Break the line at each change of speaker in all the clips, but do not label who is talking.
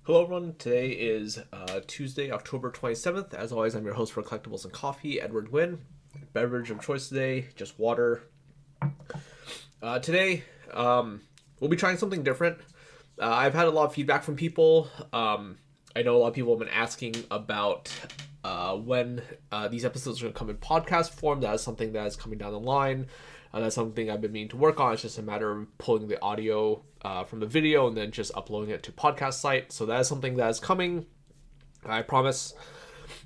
Hello everyone, today is Tuesday, October 27th. As always, I'm your host for Collectibles and Coffee, Edward Nguyen. Beverage of choice today, just water. Today, we'll be trying something different. I've had a lot of feedback from people. I know a lot of people have been asking about when these episodes are going to come in podcast form. That is something that is coming down the line. That's something I've been meaning to work on. It's just a matter of pulling the audio from the video and then just uploading it to podcast site. So that is something that is coming. I promise.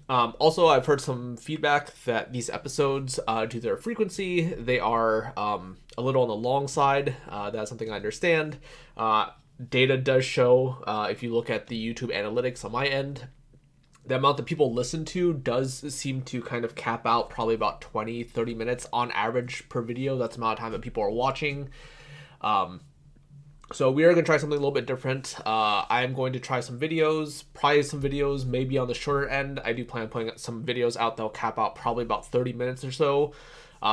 Also, I've heard some feedback that these episodes, due to their frequency, they are a little on the long side. That's something I understand. Data does show, if you look at the YouTube analytics on my end, the amount that people listen to does seem to kind of cap out probably about 20-30 minutes on average per video. That's the amount of time that people are watching. So we are going to try something a little bit different. I'm going to try some videos, probably some videos maybe on the shorter end. I do plan on putting some videos out that'll cap out probably about 30 minutes or so.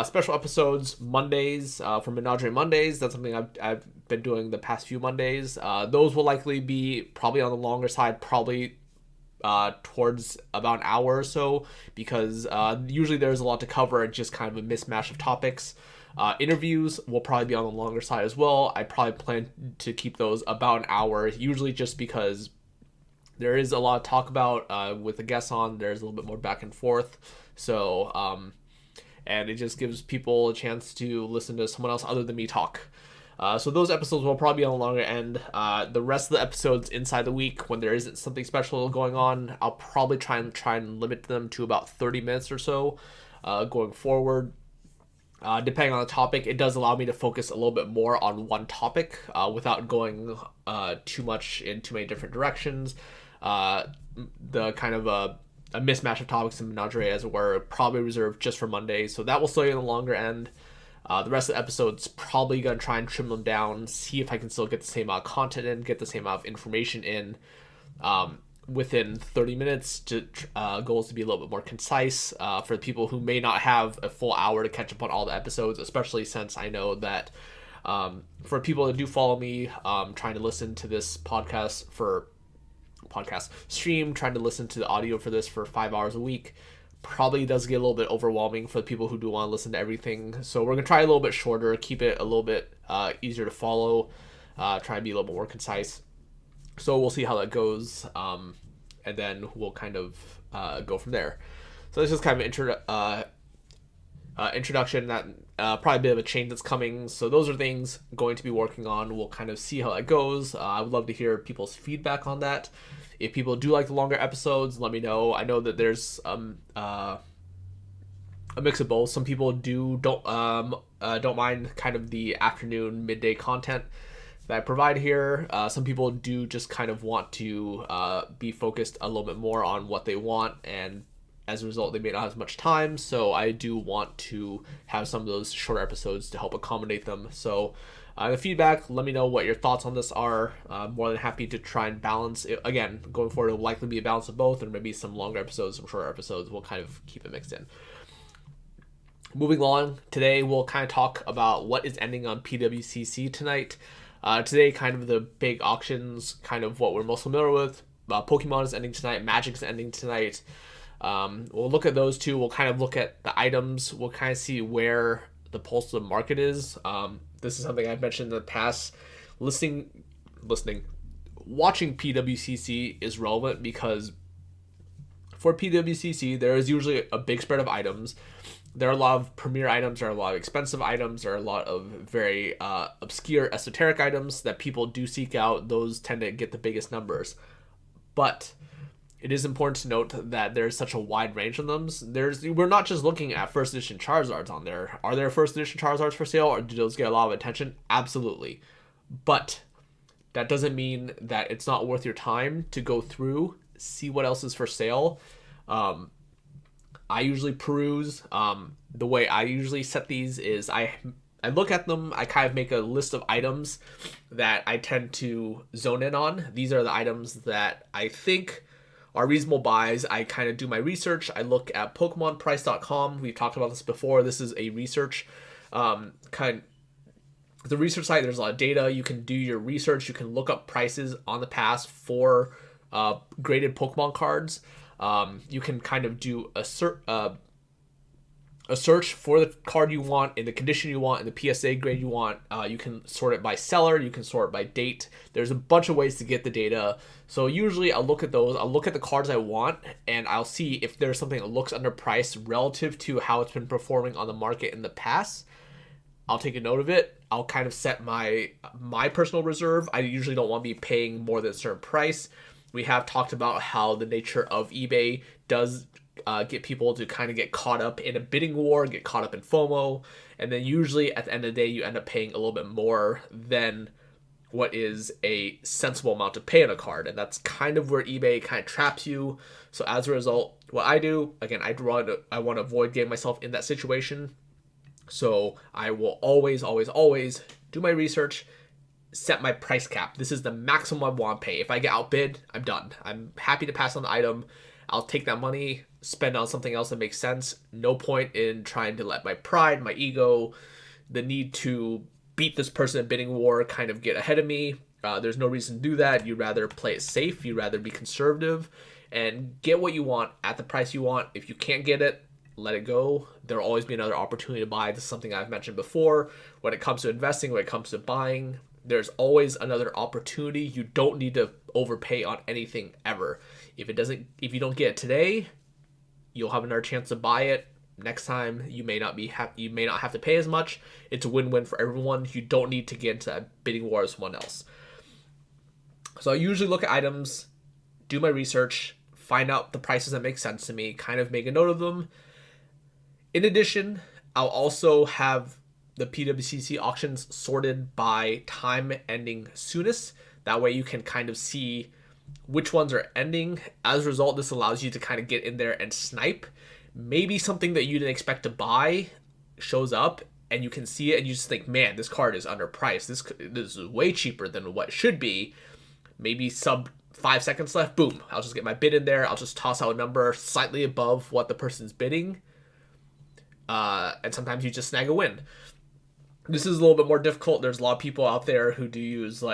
Special episodes Mondays, for Menagerie Mondays. That's something I've been doing the past few Mondays. Those will likely be probably on the longer side, probably towards about an hour or so, because usually there's a lot to cover and just kind of a mismatch of topics. Interviews will probably be on the longer side as well. I probably plan to keep those about an hour, usually just because there is a lot of talk about with the guests on. There's a little bit more back and forth. So, and it just gives people a chance to listen to someone else other than me talk. So those episodes will probably be on the longer end. The rest of the episodes inside the week, when there isn't something special going on, I'll probably try and limit them to about 30 minutes or so going forward. Depending on the topic, it does allow me to focus a little bit more on one topic without going too much in too many different directions. The kind of a mismatch of topics in Menagerie, as it were, probably reserved just for Monday, so that will still be on the longer end. The rest of the episodes, probably going to try and trim them down, see if I can still get the same amount of content in, get the same amount of information in within 30 minutes. Goals to be a little bit more concise for the people who may not have a full hour to catch up on all the episodes, especially since I know that for people that do follow me, trying to listen to this podcast stream, trying to listen to the audio for this for 5 hours a week, probably does get a little bit overwhelming for the people who do want to listen to everything. So we're going to try a little bit shorter, keep it a little bit easier to follow, try and be a little bit more concise. So we'll see how that goes, and then we'll kind of go from there. So this is kind of an introduction, that probably a bit of a change that's coming. So those are things going to be working on. We'll kind of see how that goes. I would love to hear people's feedback on that. If people do like the longer episodes, let me know. I know that there's a mix of both. Some people don't mind kind of the afternoon, midday content that I provide here. Some people do just kind of want to be focused a little bit more on what they want, and as a result, they may not have as much time. So I do want to have some of those shorter episodes to help accommodate them. So the feedback, let me know what your thoughts on this are. More than happy to try and balance it. Again, going forward, it will likely be a balance of both, and maybe some longer episodes, some shorter episodes. We'll kind of keep it mixed in. Moving along, today we'll kind of talk about what is ending on PWCC tonight. Today, kind of the big auctions, kind of what we're most familiar with. Pokemon is ending tonight. Magic is ending tonight. We'll look at those two. We'll kind of look at the items. We'll kind of see where the pulse of the market is. This is something I've mentioned in the past. Watching PWCC is relevant because for PWCC, there is usually a big spread of items. There are a lot of premier items, there are a lot of expensive items, there are a lot of very obscure, esoteric items that people do seek out. Those tend to get the biggest numbers. But it is important to note that there's such a wide range of them. We're not just looking at first edition Charizards on there. Are there first edition Charizards for sale, or do those get a lot of attention? Absolutely. But that doesn't mean that it's not worth your time to go through, see what else is for sale. I usually peruse. The way I usually set these is I look at them, I kind of make a list of items that I tend to zone in on. These are the items that I think are reasonable buys. I kind of do my research. I look at PokemonPrice.com. We've talked about this before. This is a research the research site. There's a lot of data. You can do your research. You can look up prices on the past for graded Pokemon cards. You can kind of do a search for the card you want in the condition you want in the PSA grade you want. You can sort it by seller, you can sort it by date. There's a bunch of ways to get the data. So usually I'll look at those, I'll look at the cards I want, and I'll see if there's something that looks underpriced relative to how it's been performing on the market in the past. I'll take a note of it. I'll kind of set my personal reserve. I usually don't want to be paying more than a certain price. We have talked about how the nature of eBay does get people to kind of get caught up in a bidding war, get caught up in FOMO, and then usually at the end of the day you end up paying a little bit more than what is a sensible amount to pay on a card, and that's kind of where eBay kind of traps you. So as a result, what I do, again, I want to avoid getting myself in that situation. So I will always do my research, set my price cap. This is the maximum I want to pay. If I get outbid, I'm done. I'm happy to pass on the item. I'll take that money, spend on something else that makes sense. No point in trying to let my pride, my ego, the need to beat this person in bidding war kind of get ahead of me. There's no reason to do that. You'd rather play it safe. You'd rather be conservative and get what you want at the price you want. If you can't get it, let it go. There'll always be another opportunity to buy. This is something I've mentioned before. When it comes to investing, when it comes to buying, there's always another opportunity. You don't need to overpay on anything ever. If you don't get it today, you'll have another chance to buy it next time. You may not have to pay as much. It's a win-win for everyone. You don't need to get into that bidding war with someone else. So I usually look at items, do my research, find out the prices that make sense to me, kind of make a note of them. In addition, I'll also have the PWCC auctions sorted by time ending soonest. That way you can kind of see which ones are ending. As a result, this allows you to kind of get in there and snipe. Maybe something that you didn't expect to buy shows up and you can see it and you just think, man, this card is underpriced. This is way cheaper than what it should be. Maybe sub 5 seconds left. Boom. I'll just get my bid in there. I'll just toss out a number slightly above what the person's bidding. And sometimes you just snag a win. This is a little bit more difficult. There's a lot of people out there who do use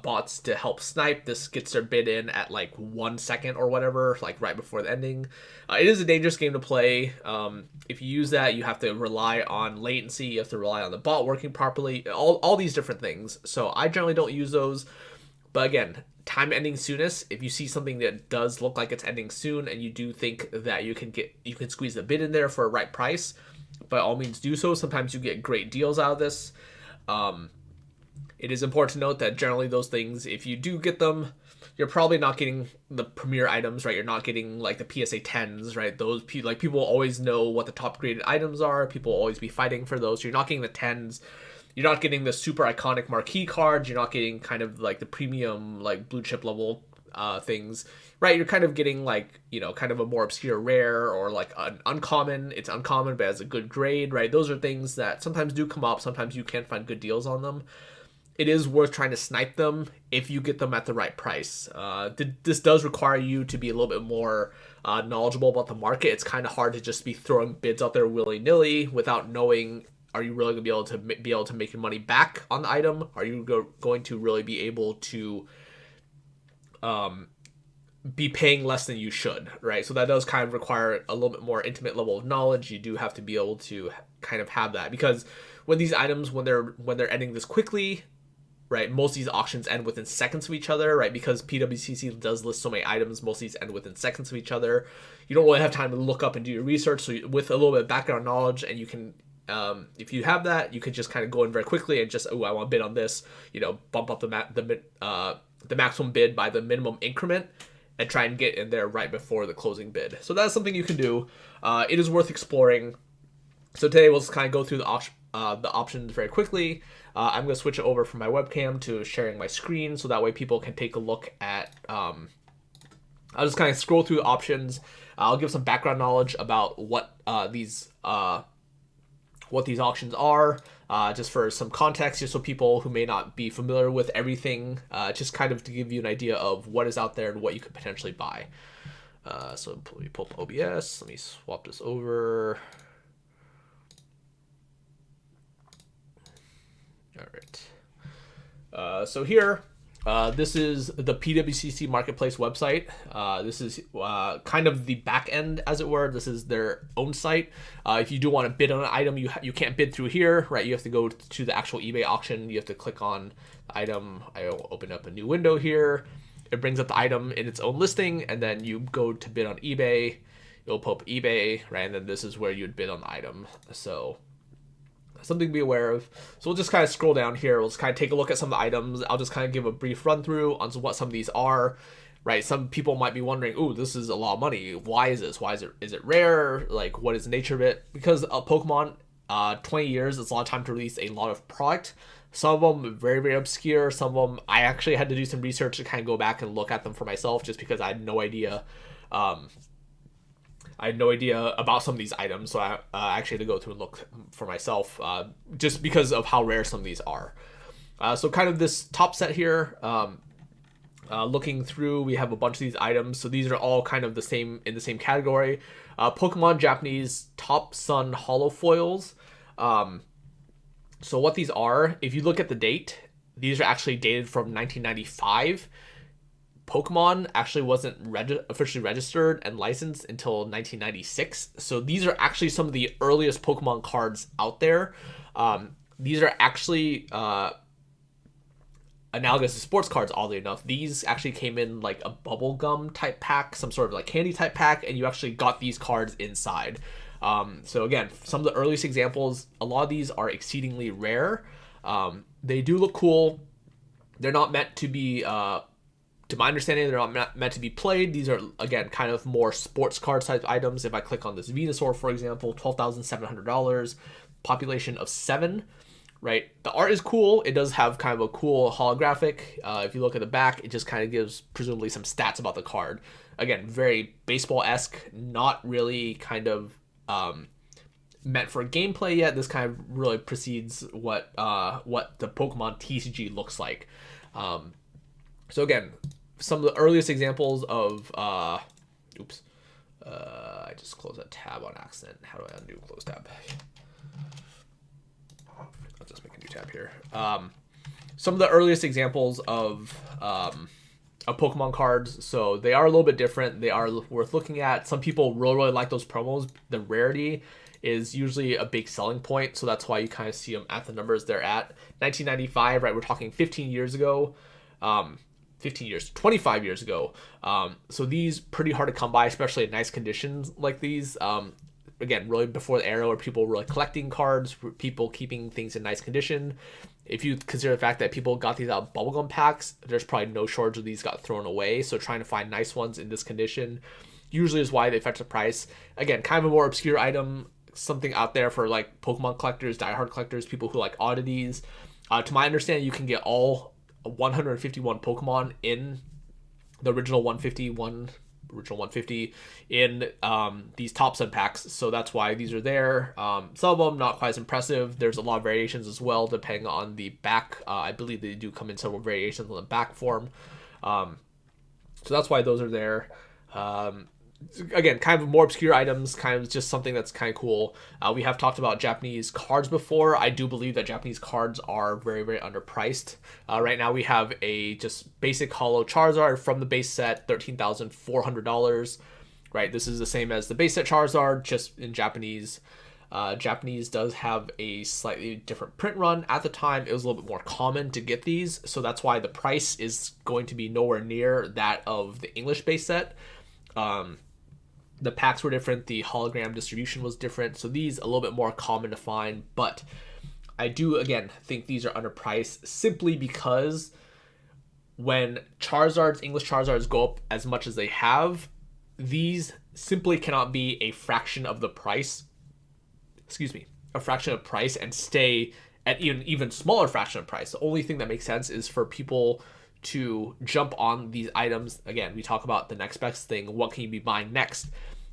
bots to help snipe. This gets their bid in at like 1 second or whatever, like right before the ending. It is a dangerous game to play. If you use that, you have to rely on latency. You have to rely on the bot working properly. All these different things. So I generally don't use those. But again, time ending soonest. If you see something that does look like it's ending soon, and you do think that you can squeeze the bid in there for a right price, by all means do so. Sometimes you get great deals out of this. It is important to note that generally those things, if you do get them, you're probably not getting the premier items, right? You're not getting like the PSA 10s, right? Those people always know what the top graded items are. People will always be fighting for those. So you're not getting the 10s. You're not getting the super iconic marquee cards. You're not getting kind of like the premium, like blue chip level things, right? You're kind of getting like, kind of a more obscure rare or like an uncommon. It's uncommon, but has a good grade, right? Those are things that sometimes do come up. Sometimes you can find good deals on them. It is worth trying to snipe them if you get them at the right price. This does require you to be a little bit more knowledgeable about the market. It's kind of hard to just be throwing bids out there willy-nilly without knowing, are you really going to be able to make your money back on the item? Are you going to really be able to be paying less than you should, right? So that does kind of require a little bit more intimate level of knowledge. You do have to be able to kind of have that, because when these items, when they're ending this quickly, right, most of these auctions end within seconds of each other, right? Because PWCC does list so many items, most of these end within seconds of each other. You don't really have time to look up and do your research. So with a little bit of background knowledge, and you can, if you have that, you can just kind of go in very quickly and just, I want to bid on this, bump up the maximum bid by the minimum increment and try and get in there right before the closing bid. So that's something you can do. It is worth exploring. So today we'll just kind of go through the options very quickly. I'm going to switch it over from my webcam to sharing my screen, so that way people can take a look at, I'll just kind of scroll through the options. I'll give some background knowledge about what these auctions are, just for some context, just so people who may not be familiar with everything, just kind of to give you an idea of what is out there and what you could potentially buy. So let me pull up OBS. Let me swap this over. All right. So here, This is the PWCC Marketplace website. This is kind of the back end, as it were. This is their own site. If you do want to bid on an item, you can't bid through here, right? You have to go to the actual eBay auction. You have to click on the item. I'll open up a new window here. It brings up the item in its own listing, and then you go to bid on eBay. It'll pull up eBay, right? And then this is where you'd bid on the item. So something to be aware of. So we'll just kind of scroll down here. We'll just kind of take a look at some of the items. I'll just kind of give a brief run through on what some of these are, right? Some people might be wondering, "Ooh, this is a lot of money. Why is this? Why is it rare? Like, what is the nature of it?" Because Pokemon, 20 years, it's a lot of time to release a lot of product. Some of them very, very obscure. Some of them I actually had to do some research to kind of go back and look at them for myself, just because I had no idea. I had no idea about some of these items, so I actually had to go through and look for myself, just because of how rare some of these are. So kind of this top set here, looking through, we have a bunch of these items. So these are all kind of the same, in the same category. Pokemon Japanese Top Sun Holo Foils. So what these are, if you look at the date, these are actually dated from 1995. Pokemon actually wasn't officially registered and licensed until 1996. So these are actually some of the earliest Pokemon cards out there. These are actually analogous to sports cards, oddly enough. These actually came in like a bubblegum type pack, some sort of like candy type pack, and you actually got these cards inside. So again, some of the earliest examples, a lot of these are exceedingly rare. They do look cool. They're not meant to be... to my understanding, they're not meant to be played. These are, again, kind of more sports card type items. If I click on this Venusaur, for example, $12,700, population of 7, right? The art is cool. It does have kind of a cool holographic. If you look at the back, it just kind of gives presumably some stats about the card. Again, very baseball-esque, not really kind of meant for gameplay yet. This kind of really precedes what the Pokemon TCG looks like. So again, some of the earliest examples of, I just closed a tab on accident. How do I undo close tab? I'll just make a new tab here. Some of the earliest examples of Pokemon cards. So they are a little bit different. They are worth looking at. Some people really, really like those promos. The rarity is usually a big selling point. So that's why you kind of see them at the numbers they're at. 1995, right? We're talking 15 years ago. 25 years ago. So these pretty hard to come by, especially in nice conditions like these. Again, really before the era where people were like collecting cards, people keeping things in nice condition. If you consider the fact that people got these out bubblegum packs, there's probably no shortage of these got thrown away. So trying to find nice ones in this condition usually is why they fetch the price. Again, kind of a more obscure item, something out there for like Pokemon collectors, diehard collectors, people who like oddities. To my understanding, you can get all 151 Pokemon in the original 150 in these top set packs, so that's why these are there. Some of them not quite as impressive. There's a lot of variations as well depending on the back. I believe they do come in several variations on the back form, so that's why those are there. Again, kind of more obscure items, kind of just something that's kind of cool. We have talked about Japanese cards before. I do believe that Japanese cards are very, very underpriced. Right now we have a just basic holo Charizard from the base set, $13,400. Right, this is the same as the base set Charizard, just in Japanese. Japanese does have a slightly different print run. At the time, it was a little bit more common to get these, so that's why the price is going to be nowhere near that of the English base set. The packs were different, the hologram distribution was different, so these a little bit more common to find, but I do, again, think these are underpriced simply because when English Charizards go up as much as they have, these simply cannot be a fraction of the price, a fraction of price and stay at even smaller fraction of price. The only thing that makes sense is for people to jump on these items. Again, we talk about the next best thing, what can you be buying next?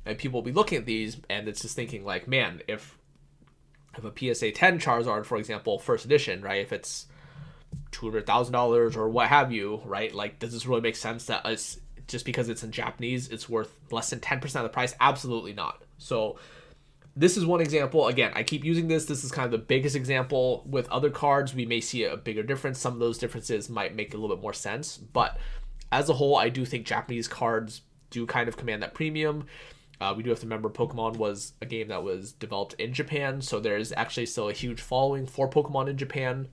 And people will be looking at these and it's just thinking like, man, if a PSA 10 Charizard, for example, first edition, right, if it's $200,000 or what have you, right, like, does this really make sense that it's just because it's in Japanese it's worth less than 10% of the price? Absolutely not. So this is one example. Again, I keep using this. This is kind of the biggest example. With other cards, we may see a bigger difference. Some of those differences might make a little bit more sense. But as a whole, I do think Japanese cards do kind of command that premium. We do have to remember Pokemon was a game that was developed in Japan, so there's actually still a huge following for Pokemon in Japan.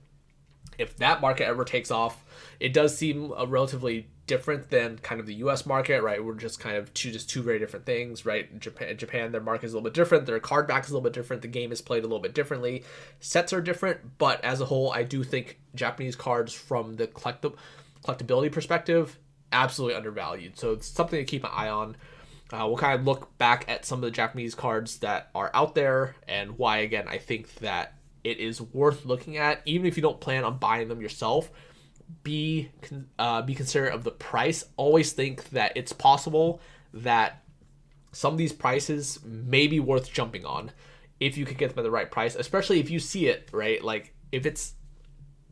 If that market ever takes off, it does seem relatively different than kind of the U.S. market, right? We're just kind of two very different things, right? In Japan, their market is a little bit different. Their card back is a little bit different. The game is played a little bit differently. Sets are different, but as a whole, I do think Japanese cards from the collectability perspective, absolutely undervalued. So it's something to keep an eye on. We'll kind of look back at some of the Japanese cards that are out there and why, again, I think that it is worth looking at, even if you don't plan on buying them yourself. Be considerate of the price. Always think that it's possible that some of these prices may be worth jumping on if you could get them at the right price, especially if you see it, right? Like if it's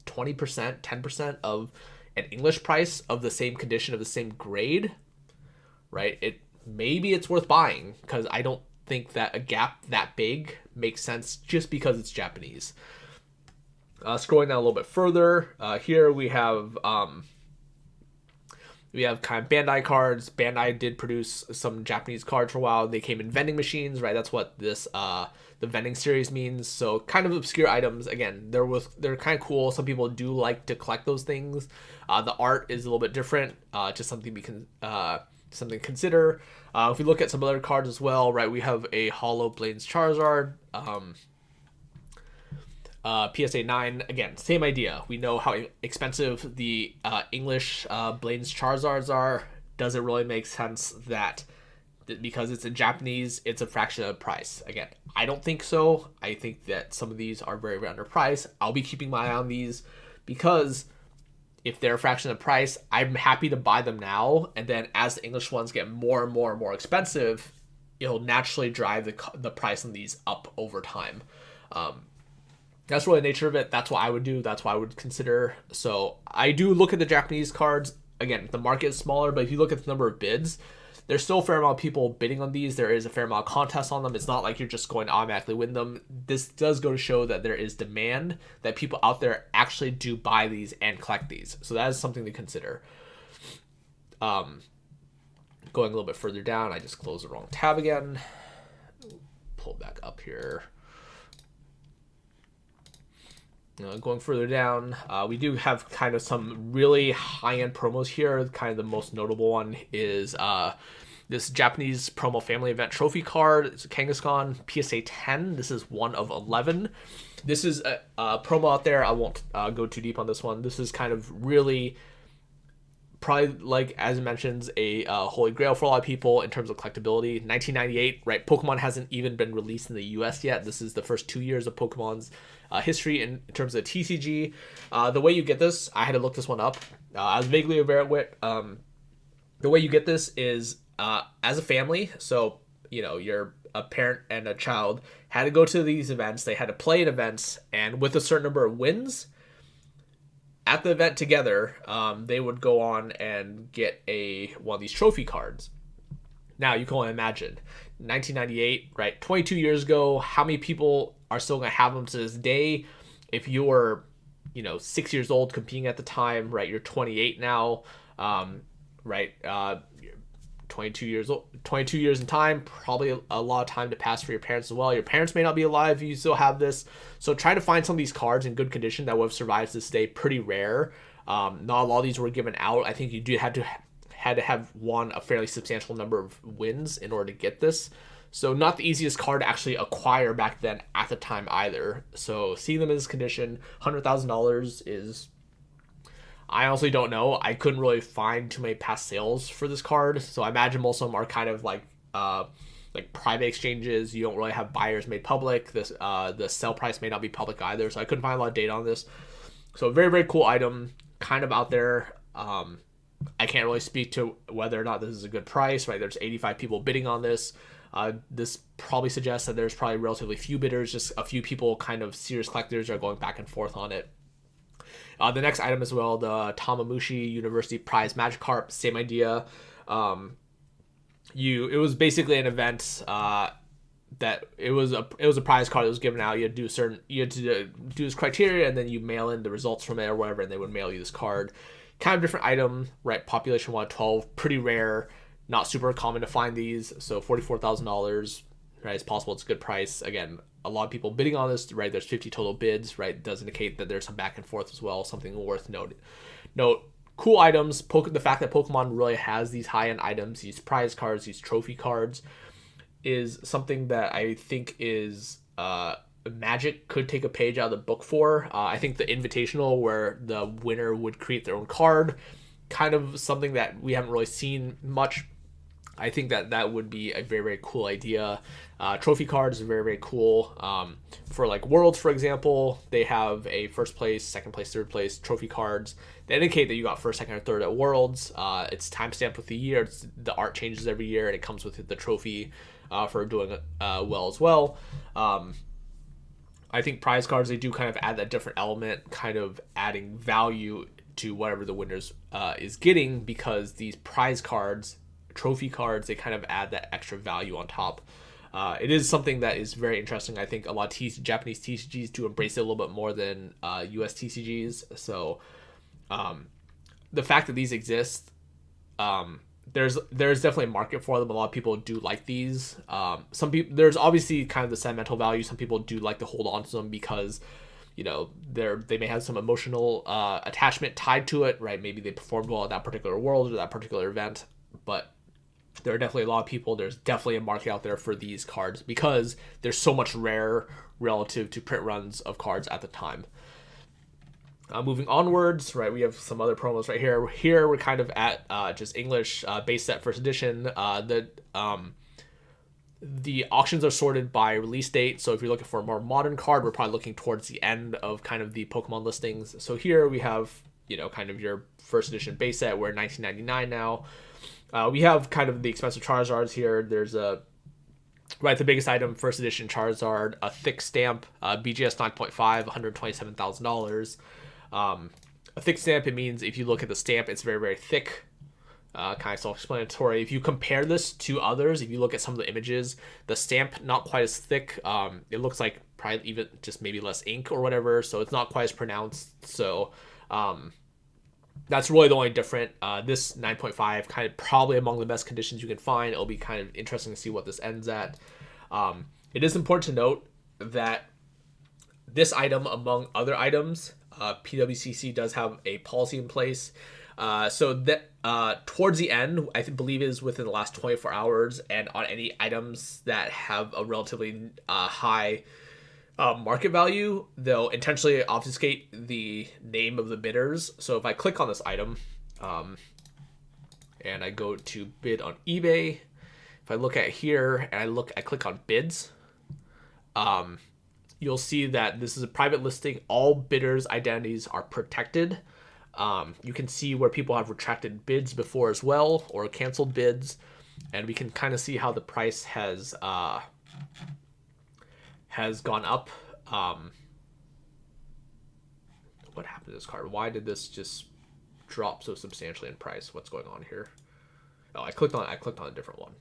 20%, 10% of an English price of the same condition, of the same grade, right? Maybe it's worth buying, because I don't think that a gap that big makes sense just because it's Japanese. Scrolling down a little bit further, here we have kind of Bandai cards. Bandai did produce some Japanese cards for a while. They came in vending machines, right? That's what this the vending series means. So kind of obscure items. Again, they're kind of cool. Some people do like to collect those things. The art is a little bit different. Just something something to consider. If we look at some other cards as well, right? We have a Holo Blaine's Charizard. PSA 9, again, same idea. We know how expensive the English Blaine's Charizards are. Does it really make sense that because it's in Japanese, it's a fraction of the price? Again, I don't think so. I think that some of these are very, very underpriced. I'll be keeping my eye on these because if they're a fraction of the price, I'm happy to buy them now. And then as the English ones get more and more and more expensive, it'll naturally drive the price on these up over time. That's really the nature of it. That's what I would do. That's what I would consider. So I do look at the Japanese cards. Again, the market is smaller, but if you look at the number of bids, there's still a fair amount of people bidding on these. There is a fair amount of contests on them. It's not like you're just going to automatically win them. This does go to show that there is demand, that people out there actually do buy these and collect these. So that is something to consider. Going a little bit further down, I just closed the wrong tab again. Pull back up here. Going further down, we do have kind of some really high-end promos here. Kind of the most notable one is this Japanese promo family event trophy card. It's a Kangaskhan PSA 10. This is one of 11. This is a promo out there. I won't go too deep on this one. This is kind of really probably, like as it mentions, a holy grail for a lot of people in terms of collectability. 1998, right? Pokemon hasn't even been released in the US yet. This is the first 2 years of Pokemon's history in terms of TCG. The way you get this, I had to look this one up. I was vaguely aware of it. The way you get this is as a family. So, you're a parent and a child had to go to these events. They had to play in events, and with a certain number of wins at the event together, they would go on and get one of these trophy cards. Now, you can only imagine, 1998, right? 22 years ago, how many people are still going to have them to this day? If you were, 6 years old competing at the time, right? You're 28 now, right? 22 years old, 22 years in time, probably a lot of time to pass for your parents as well. Your parents may not be alive if you still have this. So try to find some of these cards in good condition that would have survived this day. Pretty rare. Not a lot of these were given out. I think you had to have won a fairly substantial number of wins in order to get this. So not the easiest card to actually acquire back then at the time either. So seeing them in this condition, $100,000 is, I honestly don't know. I couldn't really find too many past sales for this card. So I imagine most of them are kind of like private exchanges. You don't really have buyers made public. The sell price may not be public either. So I couldn't find a lot of data on this. So very, very cool item, kind of out there. I can't really speak to whether or not this is a good price, right? There's 85 people bidding on this. This probably suggests that there's probably relatively few bidders, just a few people, kind of serious collectors, are going back and forth on it. The next item as well, the Tamamushi University Prize Magikarp, same idea. It was basically an event that it was a prize card that was given out. You had to do this criteria, and then you mail in the results from it or whatever, and they would mail you this card. Kind of different item, right? Population 112, pretty rare, not super common to find these. So $44,000, right? It's possible it's a good price. Again, a lot of people bidding on this, right? There's 50 total bids, right? It does indicate that there's some back and forth as well. Something worth note. Cool items. The fact that Pokemon really has these high-end items, these prize cards, these trophy cards, is something that I think is Magic could take a page out of the book for. I think the Invitational, where the winner would create their own card, kind of something that we haven't really seen much. I think that would be a very, very cool idea. Trophy cards are very, very cool. For like Worlds, for example, they have a first place, second place, third place trophy cards that indicate that you got first, second, or third at Worlds. It's timestamped with the year. The art changes every year, and it comes with the trophy for doing well as well. I think prize cards, they do kind of add that different element, kind of adding value to whatever the winners is getting, because these prize cards, trophy cards, they kind of add that extra value on top. It is something that is very interesting. I think a lot of Japanese TCGs do embrace it a little bit more than US TCGs. So the fact that these exist, there's definitely a market for them. A lot of people do like these. Some people, there's obviously kind of the sentimental value. Some people do like to hold on to them because, you know, they may have some emotional attachment tied to it, right? Maybe they performed well at that particular World or that particular event. But there are definitely a lot of people. There's definitely a market out there for these cards because there's so much rare relative to print runs of cards at the time. Moving onwards, right, we have some other promos right here. Here we're kind of at just English base set first edition. The auctions are sorted by release date. So if you're looking for a more modern card, we're probably looking towards the end of kind of the Pokemon listings. So here we have, you know, kind of your first edition base set. We're $19.99 now. We have kind of the expensive Charizards here. There's the biggest item, first edition Charizard, a thick stamp, BGS 9.5, $127,000. A thick stamp, it means if you look at the stamp, it's very, very thick, kind of self-explanatory. If you compare this to others, if you look at some of the images, the stamp not quite as thick. It looks like probably even just maybe less ink or whatever, so it's not quite as pronounced. So that's really the only different. This 9.5 kind of probably among the best conditions you can find. It'll be kind of interesting to see what this ends at. It is important to note that this item, among other items, PWCC does have a policy in place. So that towards the end, I believe it is within the last 24 hours, and on any items that have a relatively high market value, they'll intentionally obfuscate the name of the bidders. So if I click on this item and I go to bid on eBay, if I look at here and I click on bids, you'll see that this is a private listing. All bidders' identities are protected. You can see where people have retracted bids before as well, or canceled bids, and we can kind of see how the price has gone up. What happened to this card? Why did this just drop so substantially in price? What's going on here? Oh, I clicked on a different one.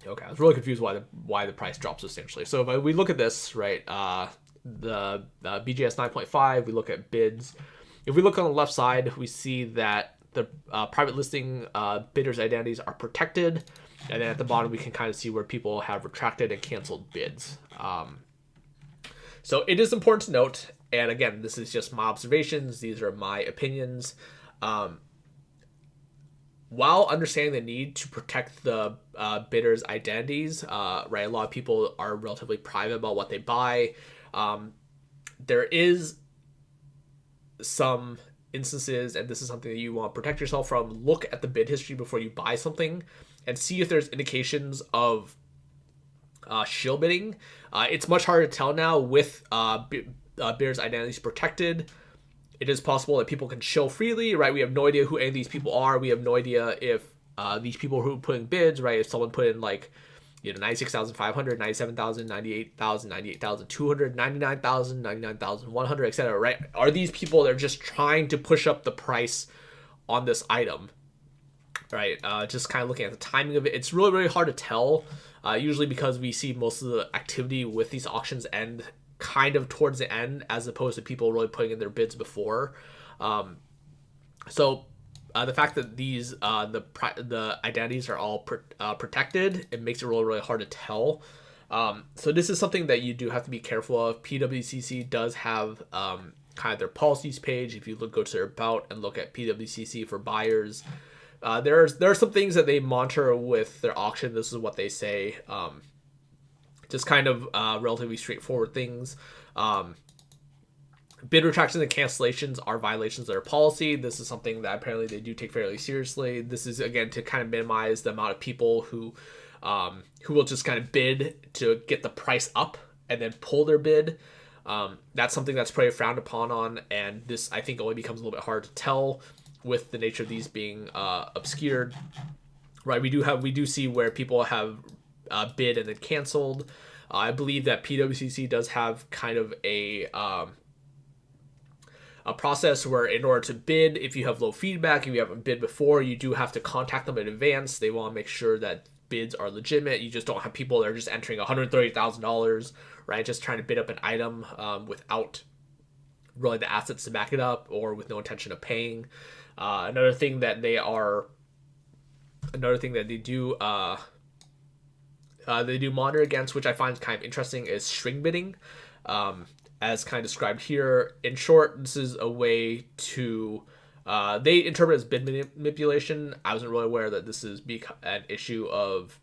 Okay, I was really confused why the price dropped substantially. So if we look at this, right, the BGS 9.5, we look at bids. If we look on the left side, we see that the private listing bidders' identities are protected. And then at the bottom, we can kind of see where people have retracted and canceled bids. So it is important to note, and again, this is just my observations. These are my opinions. While understanding the need to protect the bidders' identities, right, a lot of people are relatively private about what they buy. There is some instances, and this is something that you want to protect yourself from. Look at the bid history before you buy something and see if there's indications of shill bidding. It's much harder to tell now with bidders' identities protected. It is possible that people can shill freely, right? We have no idea who any of these people are. We have no idea if these people who put in bids, right? If someone put in like, you know, 96,500, 97,000, 98,000, 98,200, 99,000, 99,100, etc., right? Are these people that are just trying to push up the price on this item? right? Just kind of looking at the timing of it, it's really, really hard to tell. Usually because we see most of the activity with these auctions end kind of towards the end, as opposed to people really putting in their bids before. So the fact that these the identities are all protected, it makes it really, really hard to tell. So this is something that you do have to be careful of. PWCC does have kind of their policies page. If you go to their about and look at PWCC for buyers, there are some things that they monitor with their auction. This is what they say. Just kind of relatively straightforward things. Bid retractions and cancellations are violations of their policy. This is something that apparently they do take fairly seriously. This is, again, to kind of minimize the amount of people who will just kind of bid to get the price up and then pull their bid. That's something that's pretty frowned upon on, and this, I think, only becomes a little bit hard to tell with the nature of these being obscured. Right, we do see where people have bid and then canceled. I believe that PWCC does have kind of a process where, in order to bid, if you have low feedback, if you haven't bid before, you do have to contact them in advance. They want to make sure that bids are legitimate. You just don't have people that are just entering $130,000, right, just trying to bid up an item without really the assets to back it up, or with no intention of paying. Another thing that they do monitor against, which I find kind of interesting, is string bidding, as kind of described here. In short, this is a way to they interpret it as bid manipulation. I wasn't really aware that this is an issue of.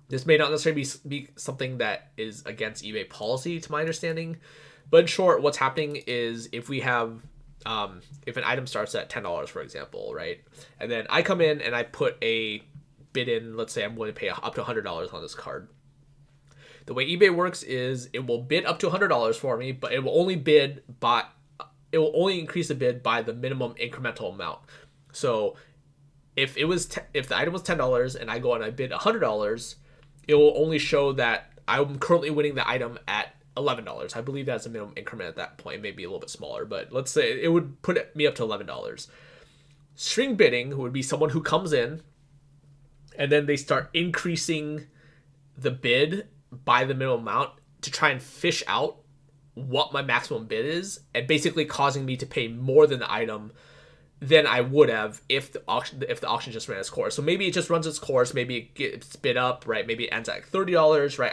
This may not necessarily be something that is against eBay policy, to my understanding. But in short, what's happening is, if we have if an item starts at $10, for example, right, and then I come in and I put a bid in, let's say I'm willing to pay up to $100 on this card. The way eBay works is it will bid up to $100 for me, but it will only increase the bid by the minimum incremental amount. So if the item was $10 and I go and I bid $100, it will only show that I'm currently winning the item at $11. I believe that's a minimum increment at that point. Maybe a little bit smaller, but let's say it would put me up to $11. String bidding would be someone who comes in and then they start increasing the bid by the minimum amount to try and fish out what my maximum bid is, and basically causing me to pay more than the item than I would have if the auction just ran its course. So maybe it just runs its course, maybe it gets bid up, right? Maybe it ends at $30, right?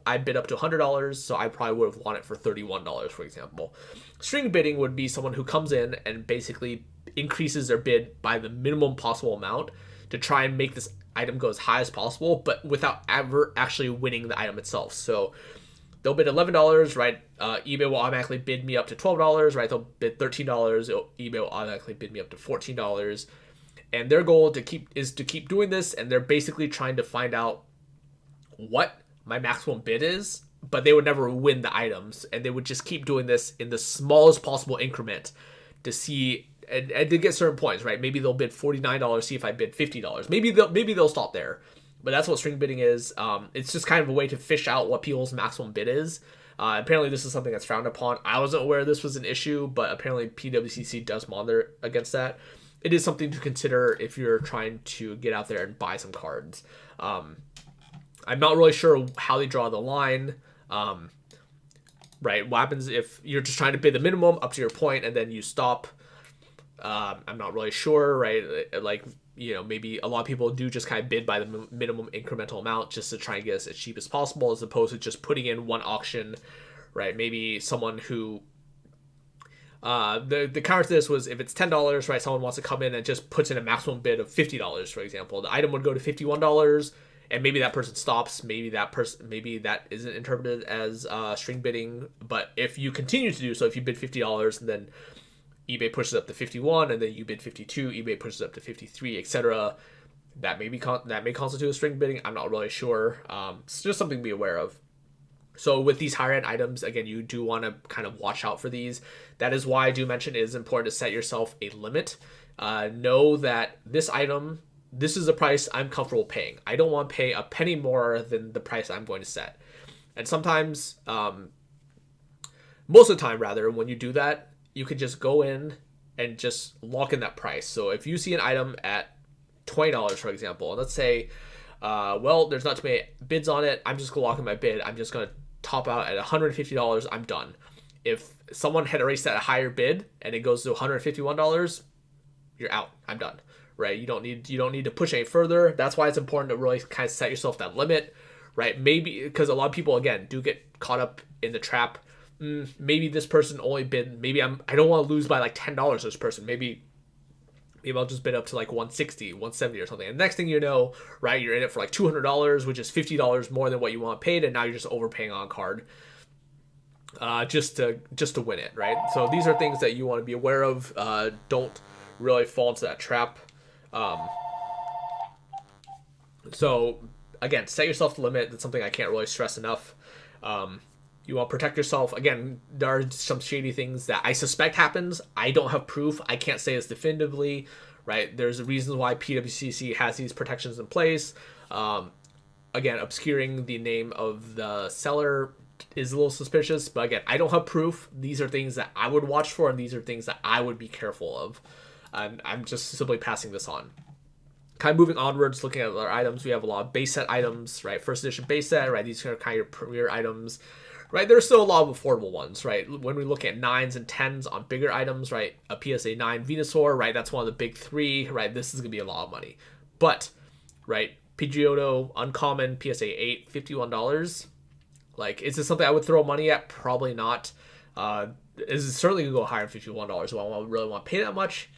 I bid up to $100, so I probably would have won it for $31, for example. String bidding would be someone who comes in and basically increases their bid by the minimum possible amount to try and make this item go as high as possible, but without ever actually winning the item itself. So they'll bid $11, right? eBay will automatically bid me up to $12, right? They'll bid $13. eBay will automatically bid me up to $14. And their goal is to keep doing this, and they're basically trying to find out what my maximum bid is, but they would never win the items, and they would just keep doing this in the smallest possible increment to see and to get certain points, right? Maybe they'll bid $49, see if I bid $50. Maybe they'll stop there. But that's what string bidding is. It's just kind of a way to fish out what people's maximum bid is. Apparently, this is something that's frowned upon. I wasn't aware this was an issue, but apparently PWCC does monitor against that. It is something to consider if you're trying to get out there and buy some cards. I'm not really sure how they draw the line. Right? What happens if you're just trying to bid the minimum up to your point and then you stop? I'm not really sure, right? Like, maybe a lot of people do just kind of bid by the minimum incremental amount just to try and get us as cheap as possible, as opposed to just putting in one auction, right? Maybe someone who, the counter to this was, if it's $10, right, someone wants to come in and just puts in a maximum bid of $50, for example. The item would go to $51, and maybe that person stops. Maybe that isn't interpreted as string bidding. But if you continue to do so, if you bid $50 and then eBay pushes up to 51, and then you bid 52, eBay pushes up to 53, etc. That may constitute a string bidding. I'm not really sure. It's just something to be aware of. So with these higher end items, again, you do want to kind of watch out for these. That is why I do mention it is important to set yourself a limit. Know that this item, this is the price I'm comfortable paying. I don't want to pay a penny more than the price I'm going to set. And sometimes, most of the time rather, when you do that, you can just go in and just lock in that price. So if you see an item at $20, for example. And let's say, well, there's not too many bids on it. I'm just going to lock in my bid. I'm just going to top out at $150. I'm done. If someone had already set a higher bid and it goes to $151, you're out. I'm done. Right? You don't need to push any further. That's why it's important to really kind of set yourself that limit. Right? Maybe because a lot of people, again, do get caught up in the trap. Maybe this person only bid, maybe I don't want to lose by like $10 this person. Maybe I'll just bid up to like 160, 170 or something. And next thing you know, right, you're in it for like $200, which is $50 more than what you want paid, and now you're just overpaying on card. Just to win it, right? So these are things that you want to be aware of. Don't really fall into that trap. So again, set yourself the limit. That's something I can't really stress enough. You want to protect yourself. Again, there are some shady things that I suspect happens. I don't have proof. I can't say this definitively, right? There's reasons why PWCC has these protections in place. Again, obscuring the name of the seller is a little suspicious, but again, I don't have proof. These are things that I would watch for, and these are things that I would be careful of. And I'm just simply passing this on. Kind of moving onwards, looking at other items, we have a lot of base set items, right? First edition base set, right? These are kind of your premier items. Right, there's still a lot of affordable ones, right? When we look at 9s and 10s on bigger items, right? A PSA 9 Venusaur, right? That's one of the big three, right? This is going to be a lot of money. But, right, Pidgeotto, Uncommon, PSA 8, $51. Like, is this something I would throw money at? Probably not. Is it certainly going to go higher than $51? Do I really want to pay that much?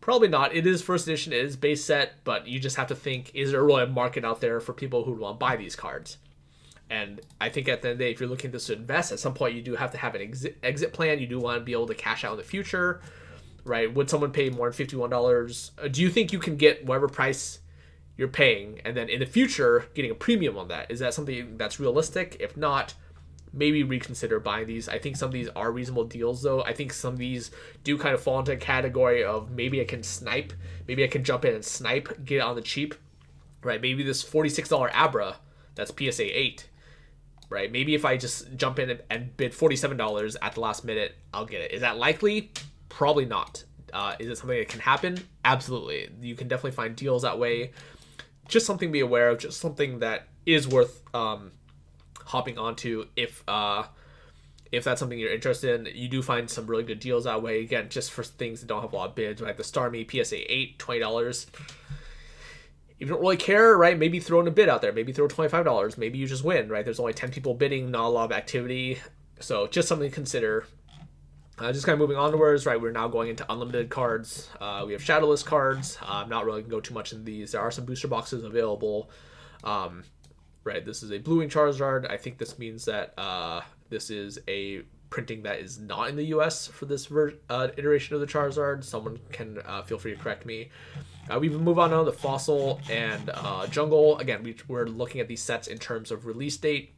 Probably not. It is first edition, it is base set, but you just have to think, is there really a market out there for people who want to buy these cards? And I think at the end of the day, if you're looking to invest, at some point you do have to have an exit plan. You do want to be able to cash out in the future, right? Would someone pay more than $51? Do you think you can get whatever price you're paying, and then in the future getting a premium on that? Is that something that's realistic? If not, maybe reconsider buying these. I think some of these are reasonable deals, though. I think some of these do kind of fall into a category of maybe I can snipe, maybe I can jump in and snipe, get it on the cheap, right? Maybe this $46 Abra, that's PSA 8. Right, maybe if I just jump in and bid $47 at the last minute, I'll get it. Is that likely? Probably not. Is it something that can happen? Absolutely. You can definitely find deals that way. Just something to be aware of. Just something that is worth hopping onto if that's something you're interested in. You do find some really good deals that way. Again, just for things that don't have a lot of bids. Right, the Starmie PSA 8, $20. If you don't really care, right, maybe throw in a bid out there. Maybe throw $25. Maybe you just win, right? There's only 10 people bidding, not a lot of activity. So just something to consider. Just kind of moving onwards, right? We're now going into unlimited cards. We have shadowless cards. I'm not really going to go too much into these. There are some booster boxes available. Right, this is a Blue Wing Charizard. I think this means that this is a printing that is not in the US for this iteration of the Charizard. Someone can feel free to correct me. We move on now to Fossil and Jungle. Again, we're looking at these sets in terms of release date.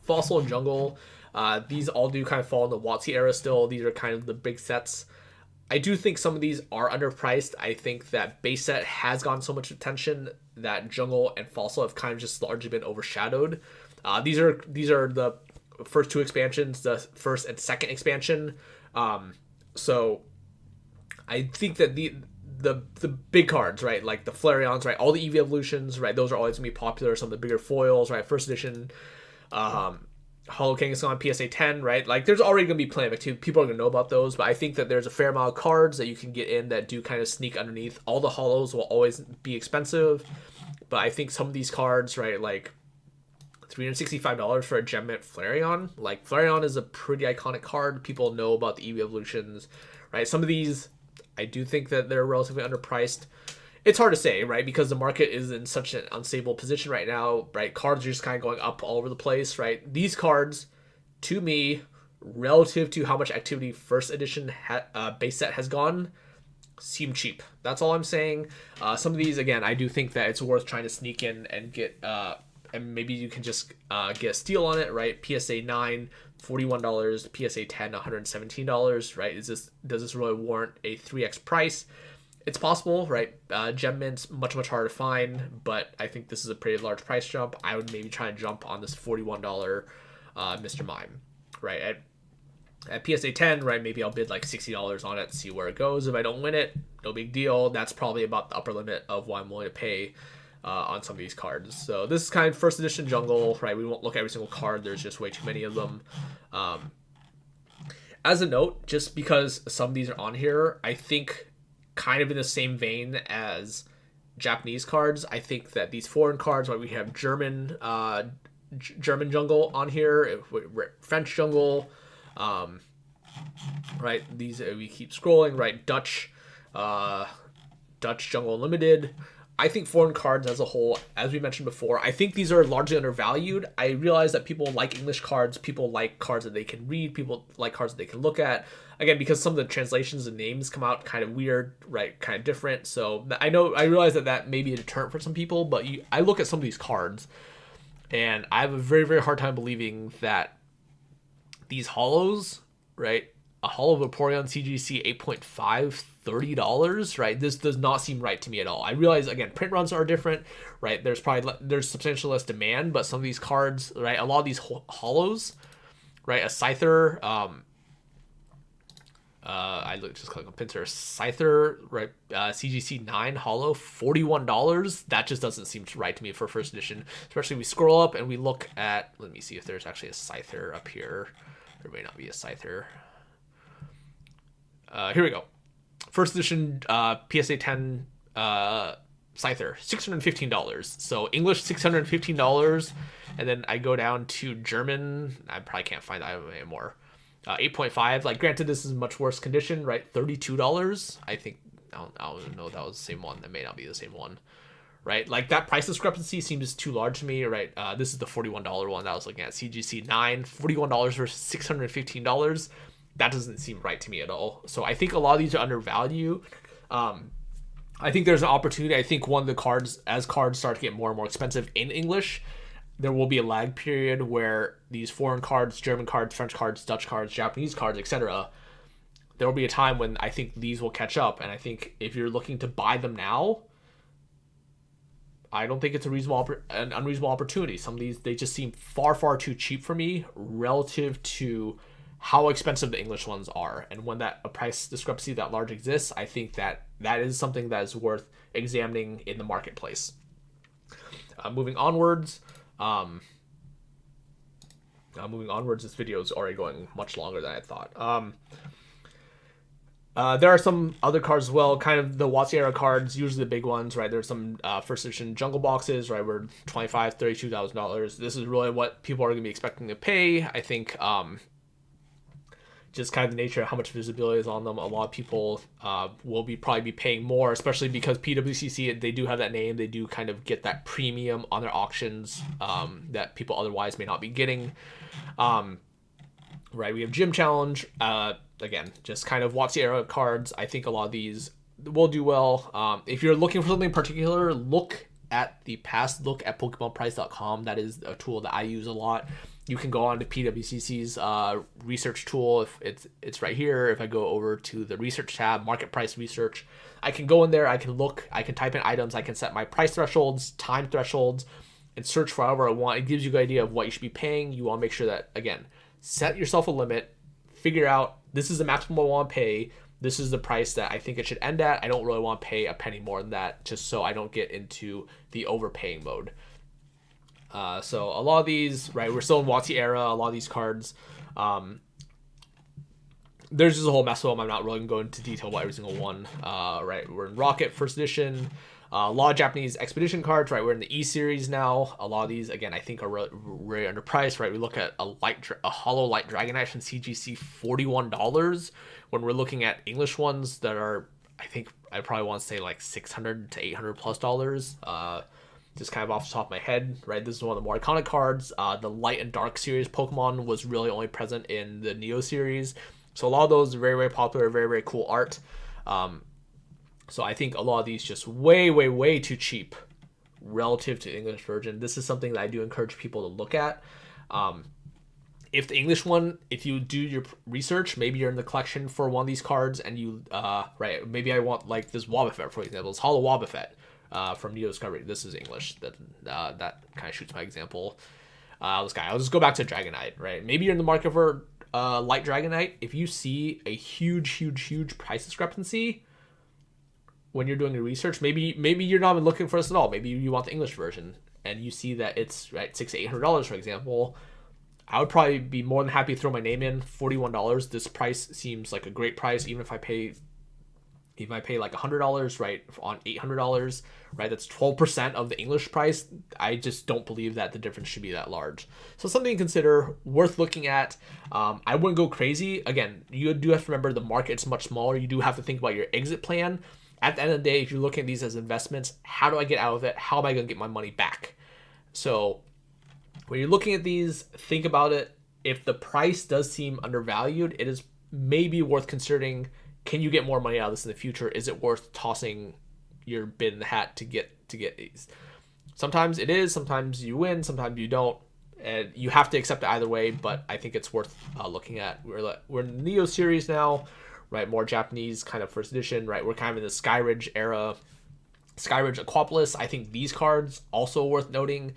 Fossil and Jungle, these all do kind of fall in the WotC era still. These are kind of the big sets. I do think some of these are underpriced. I think that base set has gotten so much attention that Jungle and Fossil have kind of just largely been overshadowed. These are the first two expansions, the first and second expansion. So I think that the big cards, right, like the Flareons, right, all the EV evolutions, right, those are always gonna be popular. Some of the bigger foils, right, first edition, Hollow Kangaskhan PSA 10, right, like there's already gonna be plenty of activity. People are gonna know about those, but I think that there's a fair amount of cards that you can get in that do kind of sneak underneath. All the hollows will always be expensive, but I think some of these cards, right, like $365 for a Gem Mint Flareon. Like, Flareon is a pretty iconic card. People know about the EV evolutions, right? Some of these, I do think that they're relatively underpriced. It's hard to say, right? Because the market is in such an unstable position right now, right? Cards are just kind of going up all over the place, right? These cards, to me, relative to how much activity first edition base set has gone, seem cheap. That's all I'm saying. Some of these, again, I do think that it's worth trying to sneak in and get... and maybe you can just get a steal on it, right? PSA 9, $41, PSA 10, $117, right? Does this really warrant a 3x price? It's possible, right? Gem Mint's much harder to find, but I think this is a pretty large price jump. I would maybe try and jump on this $41 Mr. Mime, right? At PSA 10, right, maybe I'll bid like $60 on it, see where it goes. If I don't win it, no big deal. That's probably about the upper limit of what I'm willing to pay on some of these cards. So this is kind of first edition jungle, right? We won't look at every single card. There's just way too many of them. As a note, just because some of these are on here, I think kind of in the same vein as Japanese cards, I think that these foreign cards, right, we have German jungle on here, French jungle, right, these we keep scrolling, right, Dutch jungle limited. I think foreign cards as a whole, as we mentioned before, I think these are largely undervalued. I realize that people like English cards, people like cards that they can read, people like cards that they can look at. Again, because some of the translations and names come out kind of weird, right, kind of different. So I realize that may be a deterrent for some people, but I look at some of these cards, and I have a very, very hard time believing that these holos, right, a holo Vaporeon CGC 8.5, $30, right? This does not seem right to me at all. I realize, again, print runs are different, right? There's substantially less demand, but some of these cards, right, a lot of these holos, right, a Scyther, just click on Pincer, Scyther, right, CGC 9 holo, $41. That just doesn't seem right to me for first edition. Especially we scroll up and we look at, let me see if there's actually a Scyther up here. There may not be a Scyther. Here we go. First edition PSA 10 Scyther, $615. So English, $615. And then I go down to German. I probably can't find that anymore. 8.5. Like, granted, this is much worse condition, right? $32. I think, I don't know if that was the same one. That may not be the same one, right? Like, that price discrepancy seems too large to me, right? This is the $41 one that I was looking at. CGC 9, $41 versus $615. That doesn't seem right to me at all. So I think a lot of these are undervalued. I think there's an opportunity. I think one of the cards, as cards start to get more and more expensive in English, there will be a lag period where these foreign cards, German cards, French cards, Dutch cards, Japanese cards, etc., there will be a time when I think these will catch up. And I think if you're looking to buy them now, I don't think it's an unreasonable opportunity. Some of these, they just seem far, far too cheap for me relative to how expensive the English ones are. And when a price discrepancy that large exists, I think that is something that is worth examining in the marketplace. Moving onwards, this video is already going much longer than I thought. There are some other cards as well, kind of the WotC era cards, usually the big ones, right? There's some first edition jungle boxes, right? We're $25,000, $32,000. This is really what people are going to be expecting to pay. I think just kind of the nature of how much visibility is on them. A lot of people will probably be paying more, especially because PWCC, they do have that name. They do kind of get that premium on their auctions that people otherwise may not be getting. Right, we have Gym Challenge. Again, just kind of WotC era cards. I think a lot of these will do well. If you're looking for something in particular, look at PokemonPrice.com. That is a tool that I use a lot. You can go on to PWCC's research tool. If it's right here. If I go over to the research tab, market price research, I can go in there. I can look. I can type in items. I can set my price thresholds, time thresholds, and search for however I want. It gives you an idea of what you should be paying. You want to make sure that, again, set yourself a limit. Figure out, this is the maximum I want to pay. This is the price that I think it should end at. I don't really want to pay a penny more than that, just so I don't get into the overpaying mode. So a lot of these, right, we're still in WotC era. A lot of these cards, there's just a whole mess of them. I'm not really going to go into detail about every single one. Right, we're in Rocket first edition. A lot of Japanese expedition cards, right? We're in the E series now. A lot of these, again, I think are really underpriced, right? We look at a holo light Dragonite from CGC, $41. When we're looking at English ones that are, I think I probably want to say like $600 to $800 plus dollars. Just kind of off the top of my head, right? This is one of the more iconic cards. The Light and Dark series Pokemon was really only present in the Neo series. So a lot of those are very, very popular, very, very cool art. So I think a lot of these just way, way, way too cheap relative to the English version. This is something that I do encourage people to look at. If the English one, if you do your research, maybe you're in the collection for one of these cards and you, right, maybe I want like this Wobbuffet, for example. It's Holo Wobbuffet from Neo Discovery. This is English. That kind of shoots my example. This guy, I'll just go back to Dragonite, right? Maybe you're in the market for Light Dragonite, if you see a huge price discrepancy when you're doing your research, maybe you're not even looking for this at all. Maybe you want the English version, and you see that it's right $600 to $800, for example. I would probably be more than happy to throw my name in. $41. This price seems like a great price, even if I pay like $100, right, on $800, right, that's 12% of the English price. I just don't believe that the difference should be that large. So something to consider, worth looking at. I wouldn't go crazy. Again, you do have to remember the market's much smaller. You do have to think about your exit plan. At the end of the day, if you're looking at these as investments, how do I get out of it? How am I going to get my money back? So when you're looking at these, think about it. If the price does seem undervalued, it is maybe worth considering, can you get more money out of this in the future? Is it worth tossing your bid in the hat to get these? Sometimes it is, sometimes you win, sometimes you don't. And you have to accept it either way, but I think it's worth looking at. We're in the Neo series now, right? More Japanese kind of first edition, right? We're kind of in the Skyridge era. Skyridge Aquapolis, I think these cards also worth noting.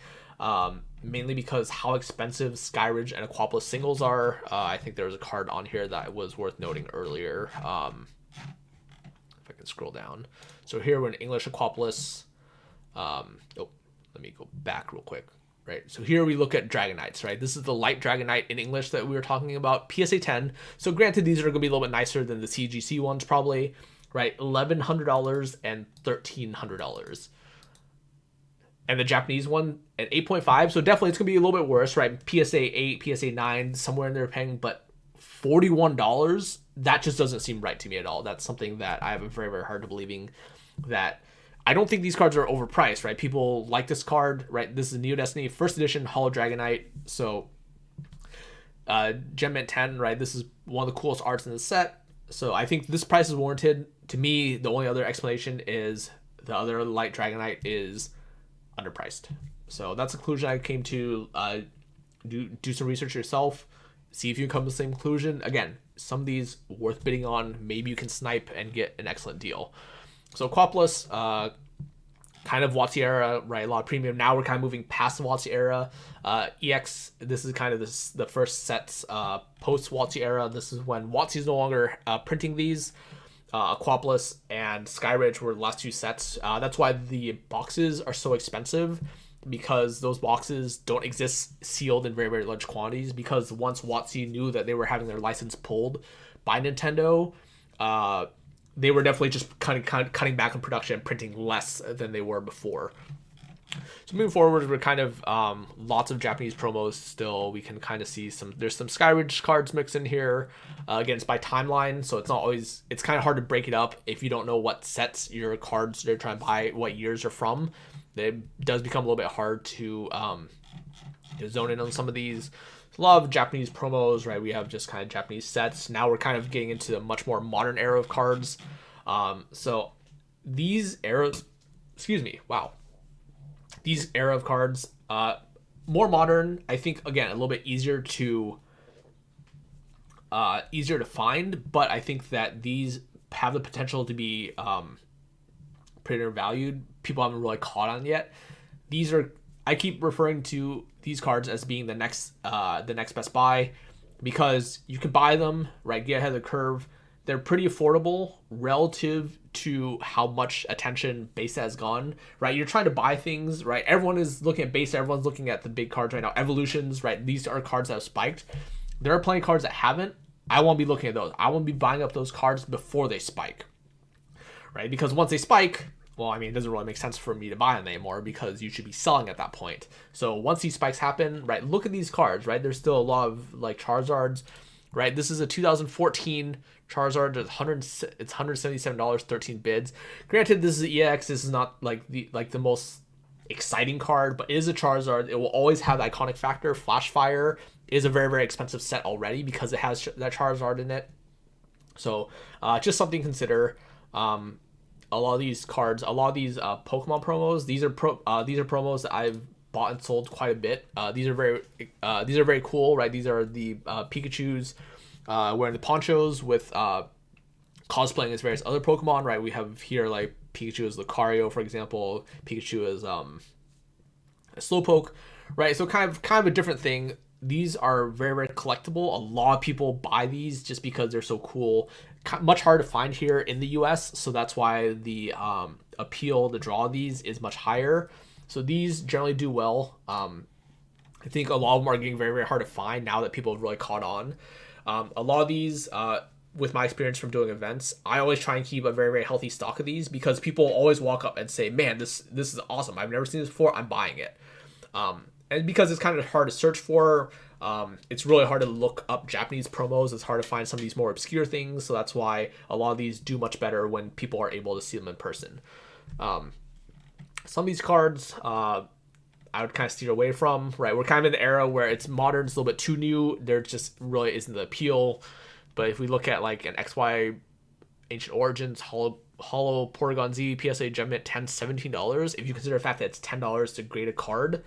Mainly because how expensive Skyridge and Aquapolis singles are. I think there was a card on here that was worth noting earlier. If I can scroll down. So here we're in English Aquapolis. Let me go back real quick. Right, so here we look at Dragonites, right? This is the Light Dragonite in English that we were talking about, PSA 10. So granted, these are going to be a little bit nicer than the CGC ones probably, right? $1,100 and $1,300. And the Japanese one at 8.5, so definitely it's going to be a little bit worse, right? PSA 8, PSA 9, somewhere in there paying, but $41, that just doesn't seem right to me at all. That's something that I have a very hard to believing that. I don't think these cards are overpriced, right? People like this card, right? This is Neo Destiny, first edition Hollow Dragonite, so Gem Mint 10, right? This is one of the coolest arts in the set, so I think this price is warranted. To me, the only other explanation is the other Light Dragonite is underpriced. So that's the conclusion I came to. Do some research yourself, see if you come to the same conclusion. Again, some of these worth bidding on. Maybe you can snipe and get an excellent deal. So Aquapolis, kind of WotC era, right? A lot of premium. Now we're kind of moving past the WotC era. EX, this is kind of the first sets post WotC era. This is when WotC is no longer printing these. Aquapolis and Skyridge were the last two sets. That's why the boxes are so expensive, because those boxes don't exist sealed in very large quantities, because once WotC knew that they were having their license pulled by Nintendo, they were definitely just cutting back on production and printing less than they were before. So moving forward, we're kind of lots of Japanese promos still. We can kind of see there's some Skyridge cards mixed in here. Again, it's by timeline, so it's kind of hard to break it up if you don't know what sets your cards they're trying to buy, what years are from. It does become a little bit hard to zone in on some of these. A lot of Japanese promos, right? We have just kind of Japanese sets. Now we're kind of getting into a much more modern era of cards. So these eras, these era of cards, more modern. I think again a little bit easier to find, but I think that these have the potential to be pretty undervalued. People haven't really caught on yet. I keep referring to these cards as being the next best buy, because you can buy them, right? Get ahead of the curve. They're pretty affordable relative to how much attention base has gone, right? You're trying to buy things, right? Everyone is looking at base. Everyone's looking at the big cards right now. Evolutions, right? These are cards that have spiked. There are plenty of cards that haven't. I won't be looking at those. I won't be buying up those cards before they spike, right? Because once they spike, well, I mean, it doesn't really make sense for me to buy them anymore, because you should be selling at that point. So once these spikes happen, right, look at these cards, right? There's still a lot of like Charizards, right? This is a 2014 Charizard. It's $177, 13 bids. Granted, this is EX. This is not like the most exciting card, but it is a Charizard. It will always have the iconic factor. Flash Fire is a very expensive set already because it has that Charizard in it. So just something to consider. A lot of these cards, a lot of these Pokemon promos, these are promos that I've bought and sold quite a bit. These are very cool, right? These are the Pikachu's wearing the ponchos with cosplaying as various other Pokemon, right? We have here like Pikachu as Lucario, for example. Pikachu as a Slowpoke, right? So kind of a different thing. these are very, very collectible. A lot of people buy these just because they're so cool. Much harder to find here in the US, so that's why the appeal, the draw of these is much higher. So these generally do well. I think a lot of them are getting very, very hard to find now that people have really caught on. A lot of these, with my experience from doing events, I always try and keep a very, very healthy stock of these because people always walk up and say, man, this is awesome. I've never seen this before. I'm buying it. And because it's kind of hard to search for, it's really hard to look up Japanese promos. It's hard to find some of these more obscure things. So that's why a lot of these do much better when people are able to see them in person. Some of these cards, I would kind of steer away from, right? We're kind of in the era where it's modern, it's a little bit too new. There just really isn't the appeal. But if we look at like an XY Ancient Origins, Hollow Porygon Z, PSA Gem Mint, $10, $17, if you consider the fact that it's $10 to grade a card,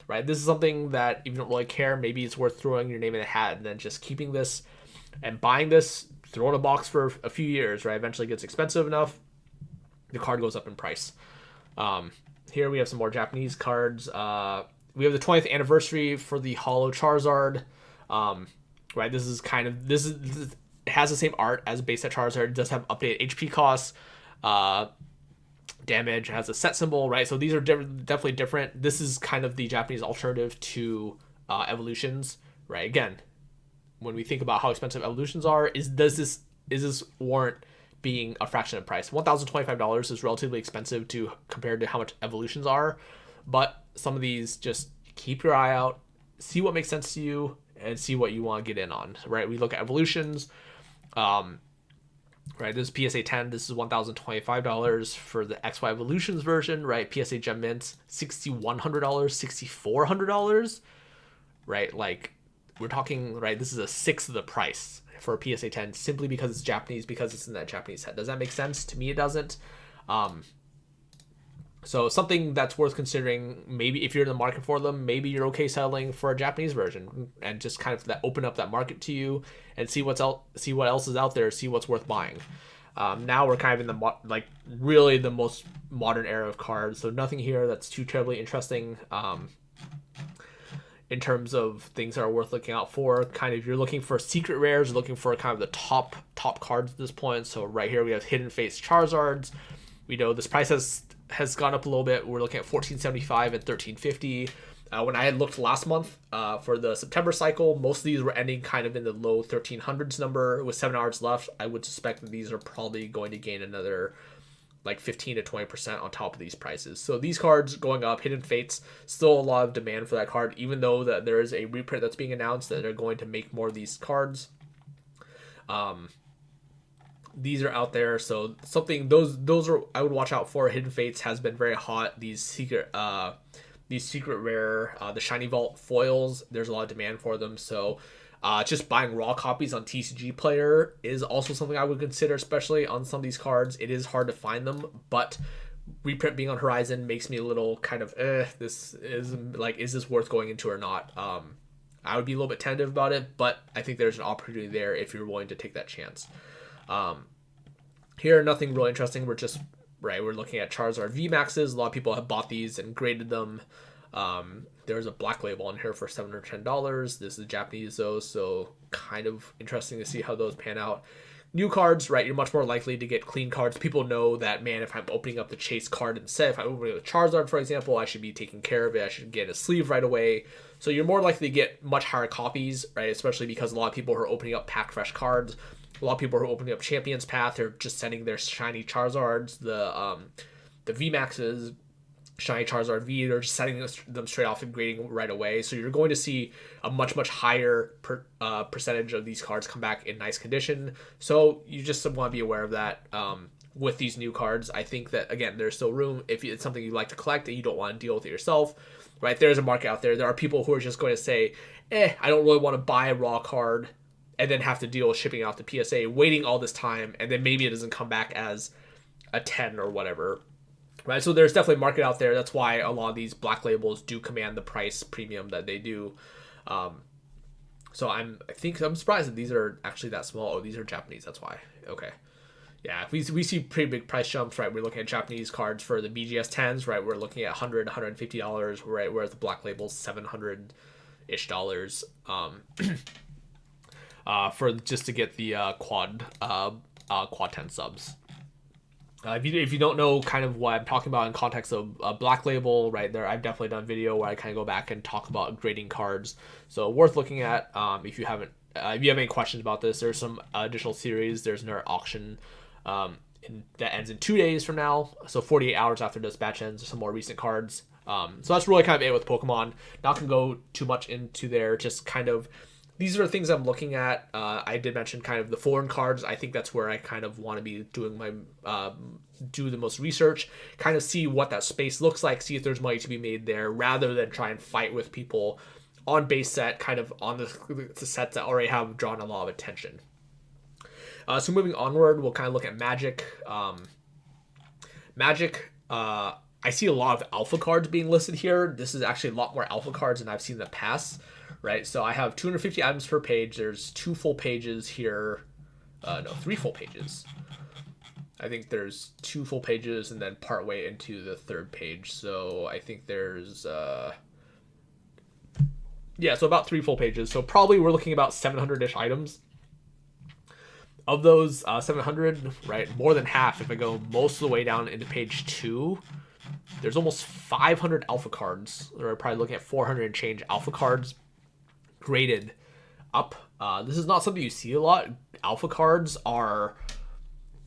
right? This is something that if you don't really care, maybe it's worth throwing your name in a hat and then just keeping this and buying this, throw in a box for a few years, right? Eventually it gets expensive enough, the card goes up in price. Here we have some more Japanese cards. We have the 20th anniversary for the Hollow Charizard. Right, this is it has the same art as base set Charizard. It does have updated HP costs, damage, it has a set symbol, right? So these are definitely different. This is kind of the Japanese alternative to evolutions, right? Again, when we think about how expensive evolutions are, is this warrant being a fraction of price? $1,025 is relatively expensive compared to how much evolutions are, but some of these, just keep your eye out, see what makes sense to you, and see what you want to get in on, right? We look at evolutions, right? This is PSA 10. This is $1,025 for the XY Evolutions version, right? PSA Gem Mints, $6,100, $6,400, right? Like, we're talking, right? This is a sixth of the price for a PSA 10 simply because it's Japanese, because it's in that Japanese set. Does that make sense? To me, it doesn't. So something that's worth considering, maybe if you're in the market for them, maybe you're okay settling for a Japanese version and just kind of open up that market to you and see what else is out there, see what's worth buying. Now we're kind of in the really the most modern era of cards, so nothing here that's too terribly interesting in terms of things that are worth looking out for. Kind of, you're looking for secret rares, looking for kind of the top cards at this point. So right here we have Hidden Fates Charizards. We know this price has gone up a little bit. We're looking at $14.75 and $13.50. When I had looked last month for the September cycle, most of these were ending kind of in the low 1300s number. With 7 hours left, I would suspect that these are probably going to gain another like 15 to 20% on top of these prices. So these cards going up. Hidden Fates, still a lot of demand for that card, even though that there is a reprint that's being announced that they're going to make more of these cards. These are out there, so something those are I would watch out for. Hidden Fates has been very hot. These secret rare, the Shiny Vault foils, there's a lot of demand for them. So just buying raw copies on TCG Player is also something I would consider, especially on some of these cards. It is hard to find them, but reprint being on Horizon makes me a little kind of this is like, is this worth going into or not? I would be a little bit tentative about it, but I think there's an opportunity there if you're willing to take that chance. Here, nothing really interesting. We're looking at Charizard VMAXs. A lot of people have bought these and graded them. There's a black label on here for $710. This is Japanese though, so kind of interesting to see how those pan out. New cards, right? You're much more likely to get clean cards. People know that, man, if I'm opening up the Chase card and set, if I'm opening up the Charizard, for example, I should be taking care of it. I should get a sleeve right away. So you're more likely to get much higher copies, right? Especially because a lot of people who are opening up pack fresh cards, a lot of people who are opening up Champions Path, they're just sending their shiny Charizards, the VMAXs, shiny Charizard V, they're just sending them straight off and grading right away. So you're going to see a much, much higher percentage of these cards come back in nice condition. So you just want to be aware of that with these new cards. I think that, again, there's still room if it's something you like to collect and you don't want to deal with it yourself, right? There's a market out there. There are people who are just going to say, I don't really want to buy a raw card and then have to deal with shipping out the PSA, waiting all this time, and then maybe it doesn't come back as a 10 or whatever. Right, so there's definitely a market out there. That's why a lot of these black labels do command the price premium that they do. So I'm surprised that these are actually that small. Oh, these are Japanese. That's why. Okay, yeah. We see pretty big price jumps. Right, we're looking at Japanese cards for the BGS 10s. Right, we're looking at $100, $150. Right, whereas the black labels $700 ish dollars for just to get the quad 10 subs. If you don't know kind of what I'm talking about in context of Black Label, right there, I've definitely done a video where I kind of go back and talk about grading cards. So worth looking at if you haven't. If you have any questions about this, there's some additional series. There's another auction that ends in 2 days from now. So 48 hours after this batch ends, some more recent cards. So that's really kind of it with Pokemon. Not going to go too much into there. Just kind of, these are the things I'm looking at. I did mention kind of the foreign cards. I think that's where I kind of want to be doing my, do the most research, kind of see what that space looks like, see if there's money to be made there, rather than try and fight with people on base set, kind of on the sets that already have drawn a lot of attention. So moving onward, we'll kind of look at Magic. Magic, I see a lot of alpha cards being listed here. This is actually a lot more alpha cards than I've seen in the past, right? So I have 250 items per page. There's 2 full pages here. No, 3 full pages. I think there's 2 full pages and then partway into the 3rd page. So I think there's... yeah, so about 3 full pages. So probably we're looking about 700-ish items. Of those 700, right, more than half, if I go most of the way down into page 2, there's almost 500 alpha cards. We're probably looking at 400 and change alpha cards graded up. This is not something you see a lot. Alpha cards are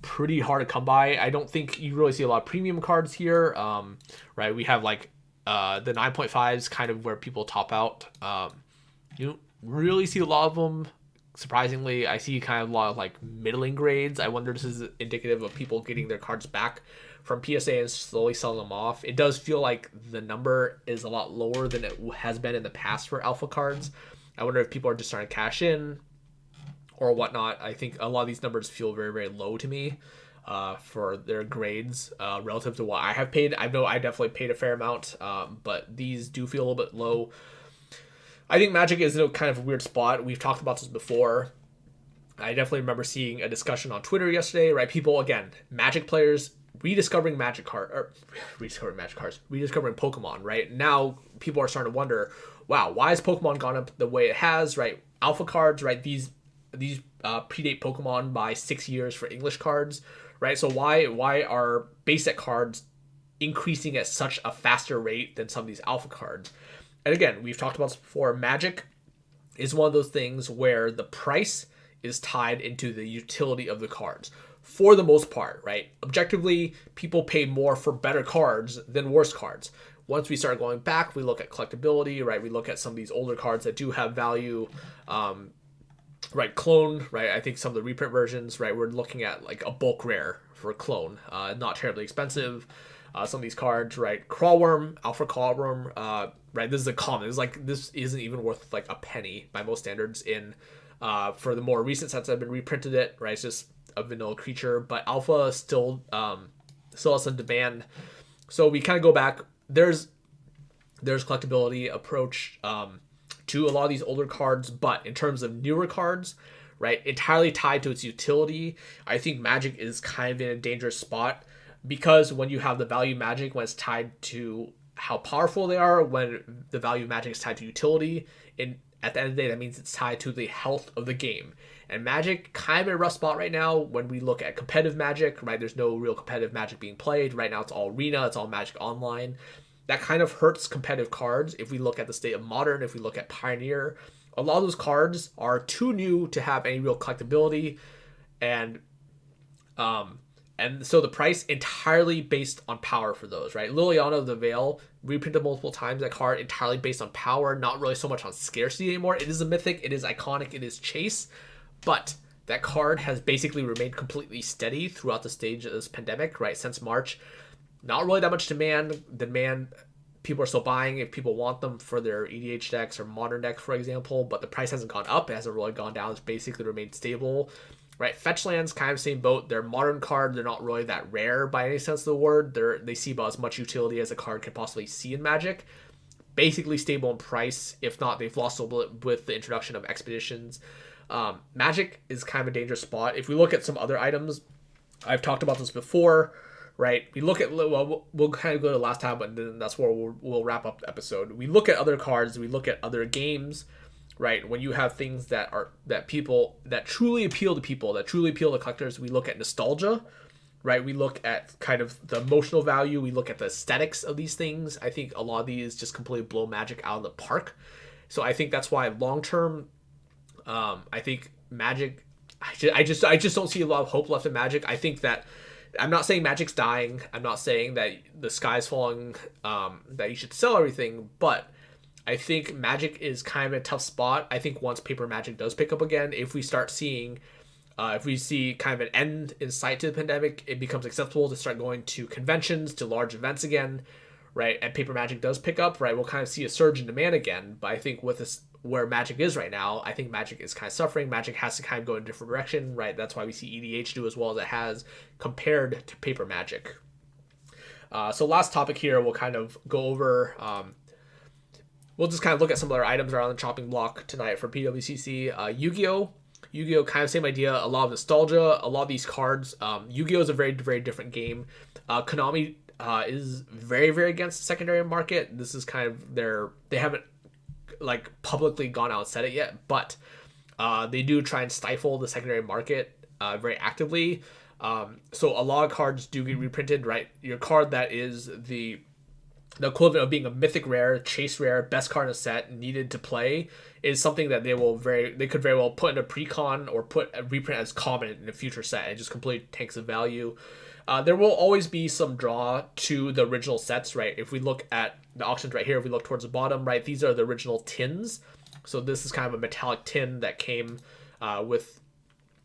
pretty hard to come by. I don't think you really see a lot of premium cards here. Right, we have like the 9.5s kind of where people top out. You don't really see a lot of them. Surprisingly, I see kind of a lot of like middling grades. I wonder if this is indicative of people getting their cards back from PSA and slowly selling them off. It does feel like the number is a lot lower than it has been in the past for alpha cards. I wonder if people are just starting to cash in or whatnot. I think a lot of these numbers feel very, very low to me for their grades relative to what I have paid. I know I definitely paid a fair amount, but these do feel a little bit low. I think Magic is in a kind of a weird spot. We've talked about this before. I definitely remember seeing a discussion on Twitter yesterday, right? People, again, Magic players rediscovering rediscovering Pokemon, right? Now people are starting to wonder, wow, why has Pokemon gone up the way it has, right? Alpha cards, right? These predate Pokemon by 6 years for English cards, right? So why are basic cards increasing at such a faster rate than some of these alpha cards? And again, we've talked about this before. Magic is one of those things where the price is tied into the utility of the cards for the most part, right? Objectively, people pay more for better cards than worse cards. Once we start going back, we look at collectability, right? We look at some of these older cards that do have value, right? Clone, right? I think some of the reprint versions, right? We're looking at like a bulk rare for a clone, not terribly expensive. Some of these cards, right? Crawlworm, Alpha Crawlworm, right? This is a common. This isn't even worth like a penny by most standards. In for the more recent sets that have been reprinted, right? It's just a vanilla creature, but Alpha still has some demand. So we kind of go back. There's collectability approach to a lot of these older cards, but in terms of newer cards, right, entirely tied to its utility, I think Magic is kind of in a dangerous spot. Because when you have the value Magic, when it's tied to how powerful they are, when the value Magic is tied to utility, and at the end of the day, that means it's tied to the health of the game. And Magic kind of in a rough spot right now when we look at competitive Magic, right? There's no real competitive Magic being played. Right now it's all Arena, it's all Magic Online. That kind of hurts competitive cards. If we look at the state of Modern, if we look at Pioneer, a lot of those cards are too new to have any real collectability. And so the price entirely based on power for those, right? Liliana of the Veil, reprinted multiple times, that card entirely based on power, not really so much on scarcity anymore. It is a mythic, it is iconic, it is chase, but that card has basically remained completely steady throughout the stage of this pandemic, right? Since March, not really that much demand. People are still buying if people want them for their EDH decks or Modern decks, for example, but the price hasn't gone up, it hasn't really gone down, it's basically remained stable. Right, Fetchlands, kind of same boat. They're modern card. They're not really that rare by any sense of the word. They see about as much utility as a card could possibly see in Magic. Basically stable in price. If not, they've lost a little bit with the introduction of Expeditions. Magic is kind of a dangerous spot. If we look at some other items, I've talked about this before, right? We look at, well, we'll kind of go to the last time, but then that's where we'll wrap up the episode. We look at other cards, we look at other games, right? When you have things that truly appeal to people, that truly appeal to collectors, we look at nostalgia, right? We look at kind of the emotional value, we look at the aesthetics of these things. I think a lot of these just completely blow Magic out of the park. So I think that's why long term, I think Magic, I just don't see a lot of hope left in Magic. I think that I'm not saying Magic's dying. I'm not saying that the sky's falling, that you should sell everything, but I think Magic is kind of a tough spot. I think once paper Magic does pick up again, if we start seeing, if we see kind of an end in sight to the pandemic, it becomes acceptable to start going to conventions, to large events again, right? And paper Magic does pick up, right? We'll kind of see a surge in demand again. But I think with this, where Magic is right now, I think Magic is kind of suffering. Magic has to kind of go in a different direction, right? That's why we see EDH do as well as it has compared to paper Magic. So last topic here, we'll kind of go over, we'll just kind of look at some other items around the chopping block tonight for PWCC. Yu-Gi-Oh! Yu-Gi-Oh! Kind of same idea, a lot of nostalgia, a lot of these cards. Yu-Gi-Oh! Is a very, very different game. Konami is very, very against the secondary market. This is kind of they haven't like publicly gone out and said it yet, but they do try and stifle the secondary market very actively. So a lot of cards do get reprinted, right? Your card that is the equivalent of being a mythic rare, chase rare, best card in a set needed to play is something that they could very well put in a pre-con or put a reprint as common in a future set and just completely tanks the value. There will always be some draw to the original sets, right? If we look at the auctions right here, if we look towards the bottom, right, these are the original tins. So this is kind of a metallic tin that came with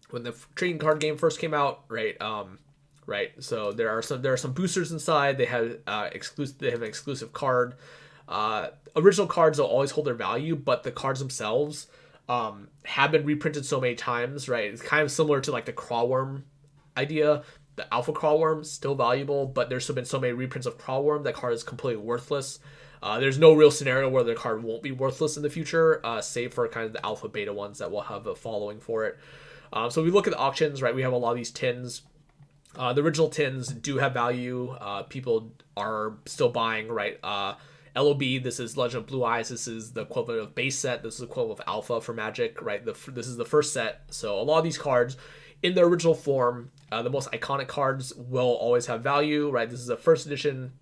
when the trading card game first came out, right? Right. So there are some boosters inside. They have an exclusive card. Original cards will always hold their value, but the cards themselves have been reprinted so many times, right? It's kind of similar to like the Crawworm idea. The Alpha Crawworm is still valuable, but there's been so many reprints of Crawworm that card is completely worthless. There's no real scenario where the card won't be worthless in the future, save for kind of the Alpha Beta ones that will have a following for it. So we look at the auctions, right? We have a lot of these tins. The original tins do have value. People are still buying, right? LOB, this is Legend of Blue Eyes. This is the equivalent of base set. This is the equivalent of Alpha for Magic, right? This is the first set. So a lot of these cards in their original form, the most iconic cards will always have value, right? This is a first edition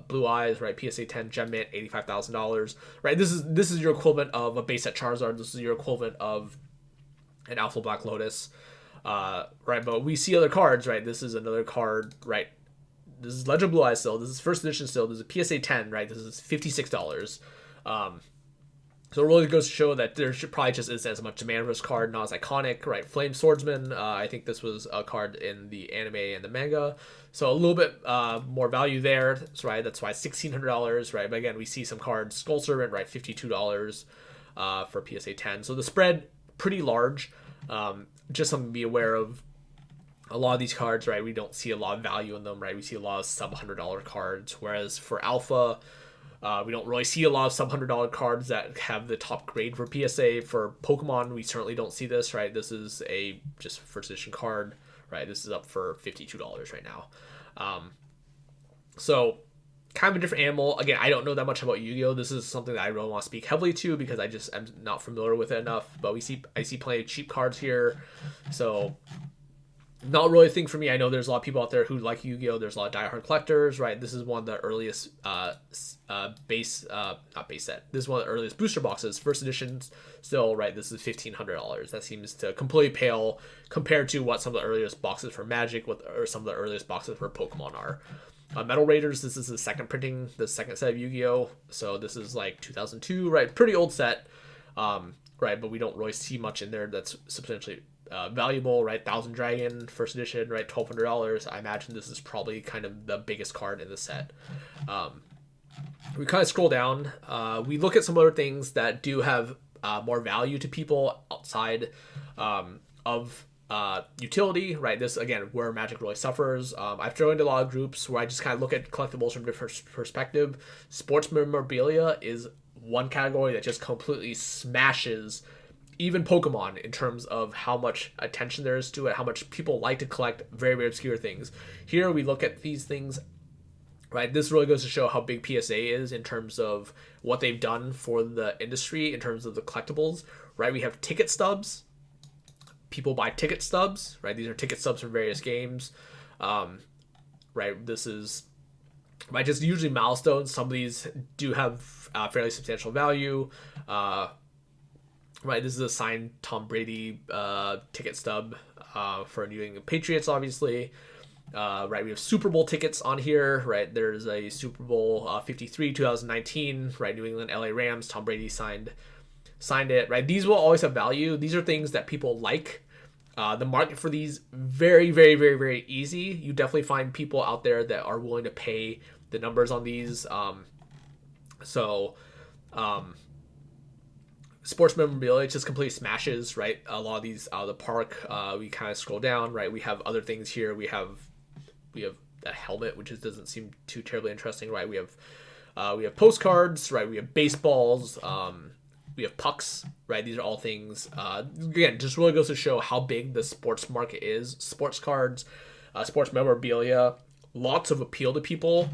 Blue Eyes, right? PSA 10 Gem Mint, $85,000, right? This is your equivalent of a base set Charizard. This is your equivalent of an Alpha Black Lotus, right? But we see other cards, right? This is another card, right? This is Legend of Blue Eyes still. This is first edition still. This is a PSA 10, right? This is $56. So it really goes to show that there probably just isn't as much demand for this card, not as iconic, right? Flame Swordsman, I think this was a card in the anime and the manga. So a little bit more value there, that's right? That's why $1,600, right? But again, we see some cards. Skull Servant, right? $52 for PSA 10. So the spread, pretty large. Just something to be aware of. A lot of these cards, right? We don't see a lot of value in them, right? We see a lot of sub-$100 cards, whereas for Alpha, we don't really see a lot of sub-$100 cards that have the top grade for PSA. For Pokemon, we certainly don't see this, right? This is a just first edition card, right? This is up for $52 right now. So kind of a different animal. Again, I don't know that much about Yu-Gi-Oh! This is something that I really want to speak heavily to because I'm not familiar with it enough. But I see plenty of cheap cards here, so not really a thing for me. I know there's a lot of people out there who like Yu-Gi-Oh! There's a lot of diehard collectors, right? This is one of the earliest not base set. This is one of the earliest booster boxes, first editions still, right? This is $1,500. That seems to completely pale compared to what some of the earliest boxes for Magic or some of the earliest boxes for Pokemon are. Metal Raiders, this is the second printing, the second set of Yu-Gi-Oh! So this is like 2002, right? Pretty old set, right? But we don't really see much in there that's substantially valuable, right? Thousand Dragon, first edition, right? $1,200. I imagine this is probably kind of the biggest card in the set. We kind of scroll down. We look at some other things that do have more value to people outside of utility, right? This, again, where Magic really suffers. I've joined a lot of groups where I just kind of look at collectibles from a different perspective. Sports memorabilia is one category that just completely smashes even Pokemon, in terms of how much attention there is to it, how much people like to collect very, very obscure things. Here we look at these things, right? This really goes to show how big PSA is in terms of what they've done for the industry in terms of the collectibles, right? We have ticket stubs. People buy ticket stubs, right? These are ticket stubs from various games, right? This is, right, just usually milestones. Some of these do have fairly substantial value. Right, this is a signed Tom Brady ticket stub for New England Patriots, obviously. Right, we have Super Bowl tickets on here, right? There's a Super Bowl 53 2019, right? New England LA Rams, Tom Brady signed it, right? These will always have value. These are things that people like. The market for these, very, very, very, very easy. You definitely find people out there that are willing to pay the numbers on these. Sports memorabilia, it just completely smashes, right? A lot of these out of the park. We kind of scroll down, right? We have other things here. We have a helmet, which just doesn't seem too terribly interesting, right? We have postcards, right? We have baseballs. We have pucks, right? These are all things. Again, just really goes to show how big the sports market is. Sports cards, sports memorabilia, lots of appeal to people.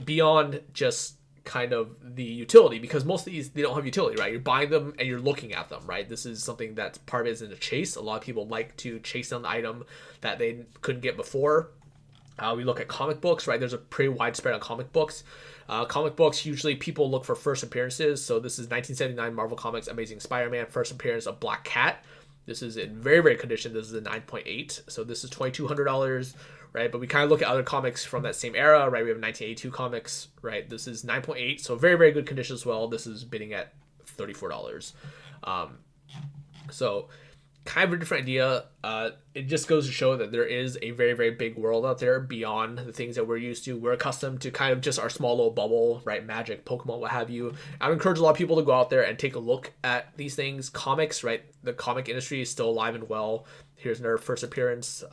Beyond just kind of the utility, because most of these, they don't have utility, right? You're buying them and you're looking at them, right? This is something that's part of it is in a chase. A lot of people like to chase down the item that they couldn't get before. We look at comic books, right? There's a pretty widespread on comic books. Comic books, usually people look for first appearances. So this is 1979 Marvel Comics Amazing Spider-Man, first appearance of Black Cat. This is in very, very condition. This is a 9.8. So this is $2,200, right? But we kind of look at other comics from that same era, right? We have 1982 comics, right? This is 9.8. So very, very good condition as well. This is bidding at $34. So kind of a different idea. It just goes to show that there is a very, very big world out there beyond the things that we're used to. We're accustomed to kind of just our small little bubble, right? Magic, Pokemon, what have you. I would encourage a lot of people to go out there and take a look at these things. Comics, right? The comic industry is still alive and well. Here's another first appearance.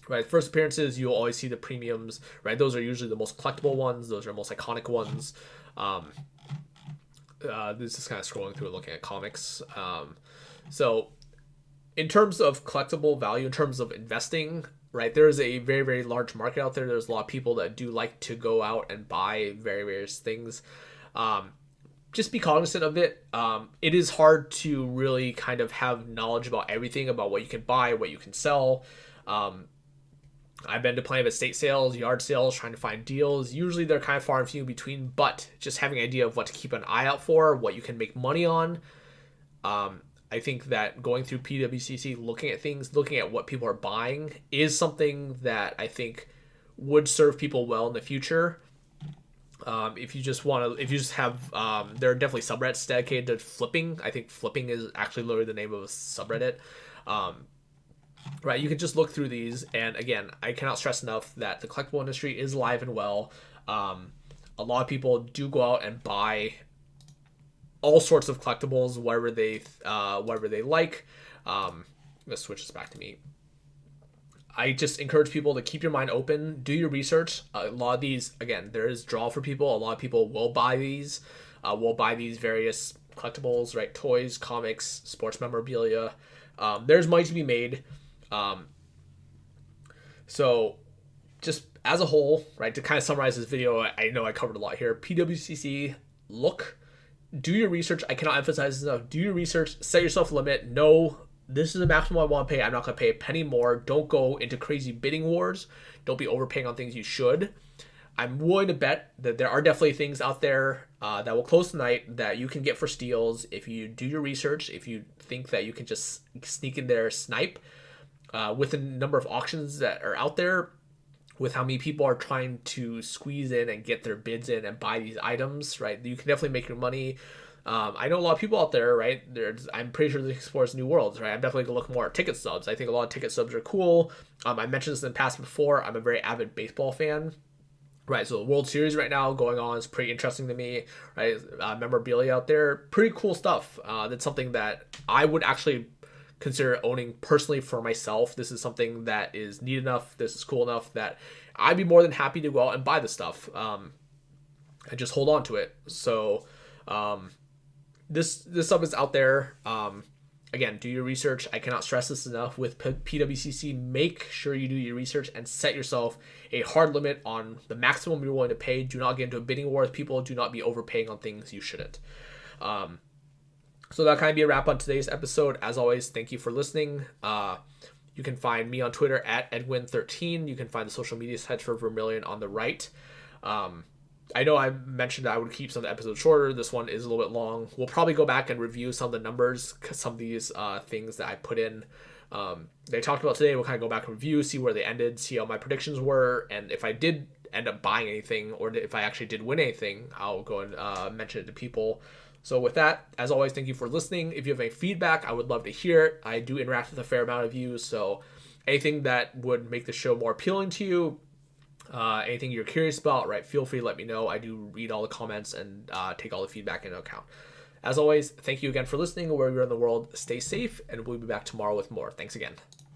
Right, first appearances, you'll always see the premiums, right? Those are usually the most collectible ones. Those are most iconic ones. This is kind of scrolling through and looking at comics. So in terms of collectible value, in terms of investing, right, there's a very, very large market out there. There's a lot of people that do like to go out and buy various things. Just be cognizant of it. It is hard to really kind of have knowledge about everything, about what you can buy, what you can sell. I've been to plenty of estate sales, yard sales, trying to find deals. Usually they're kind of far and few between, but just having an idea of what to keep an eye out for, what you can make money on. I think that going through PWCC, looking at things, looking at what people are buying is something that I think would serve people well in the future. If you just have, there are definitely subreddits dedicated to flipping. I think flipping is actually literally the name of a subreddit. Right, you can just look through these, and again, I cannot stress enough that the collectible industry is alive and well. A lot of people do go out and buy all sorts of collectibles, whatever they like. Let's switch this back to me. I just encourage people to keep your mind open, do your research. A lot of these, again, there is draw for people. A lot of people will buy these. Will buy these various collectibles, right? Toys, comics, sports memorabilia. There's money to be made. So just as a whole, right, to kind of summarize this video, I know I covered a lot here. PWCC, do your research. I cannot emphasize this enough. Do your research, set yourself a limit. No, this is the maximum I want to pay. I'm not going to pay a penny more. Don't go into crazy bidding wars. Don't be overpaying on things you should. I'm willing to bet that there are definitely things out there that will close tonight that you can get for steals if you do your research, if you think that you can just sneak in there, snipe. With the number of auctions that are out there, with how many people are trying to squeeze in and get their bids in and buy these items, right? You can definitely make your money. I know a lot of people out there, right? I'm pretty sure this explores new worlds, right? I'm definitely going to look more at ticket subs. I think a lot of ticket subs are cool. I mentioned this in the past before. I'm a very avid baseball fan. Right, so the World Series right now going on is pretty interesting to me, right? Memorabilia out there, pretty cool stuff. That's something that I would actually consider owning personally for myself. This is something that is neat enough, this is cool enough that I'd be more than happy to go out and buy the stuff and just hold on to it. So this stuff is out there. Again, do your research. I cannot stress this enough with PWCC. Make sure you do your research and set yourself a hard limit on the maximum you're willing to pay. Do not get into a bidding war with people. Do not be overpaying on things you shouldn't. So that'll kind of be a wrap on today's episode. As always, thank you for listening. You can find me on Twitter at Edwin13. You can find the social media sites for Vermilion on the right. I know I mentioned I would keep some of the episodes shorter. This one is a little bit long. We'll probably go back and review some of the numbers, because some of these things that I put in, they talked about today. We'll kind of go back and review, see where they ended, see how my predictions were, and if I did end up buying anything, or if I actually did win anything, I'll go and mention it to people. So with that, as always, thank you for listening. If you have any feedback, I would love to hear it. I do interact with a fair amount of you, so anything that would make the show more appealing to you, anything you're curious about, right, feel free to let me know. I do read all the comments and take all the feedback into account. As always, thank you again for listening. Wherever you're in the world, stay safe, and we'll be back tomorrow with more. Thanks again.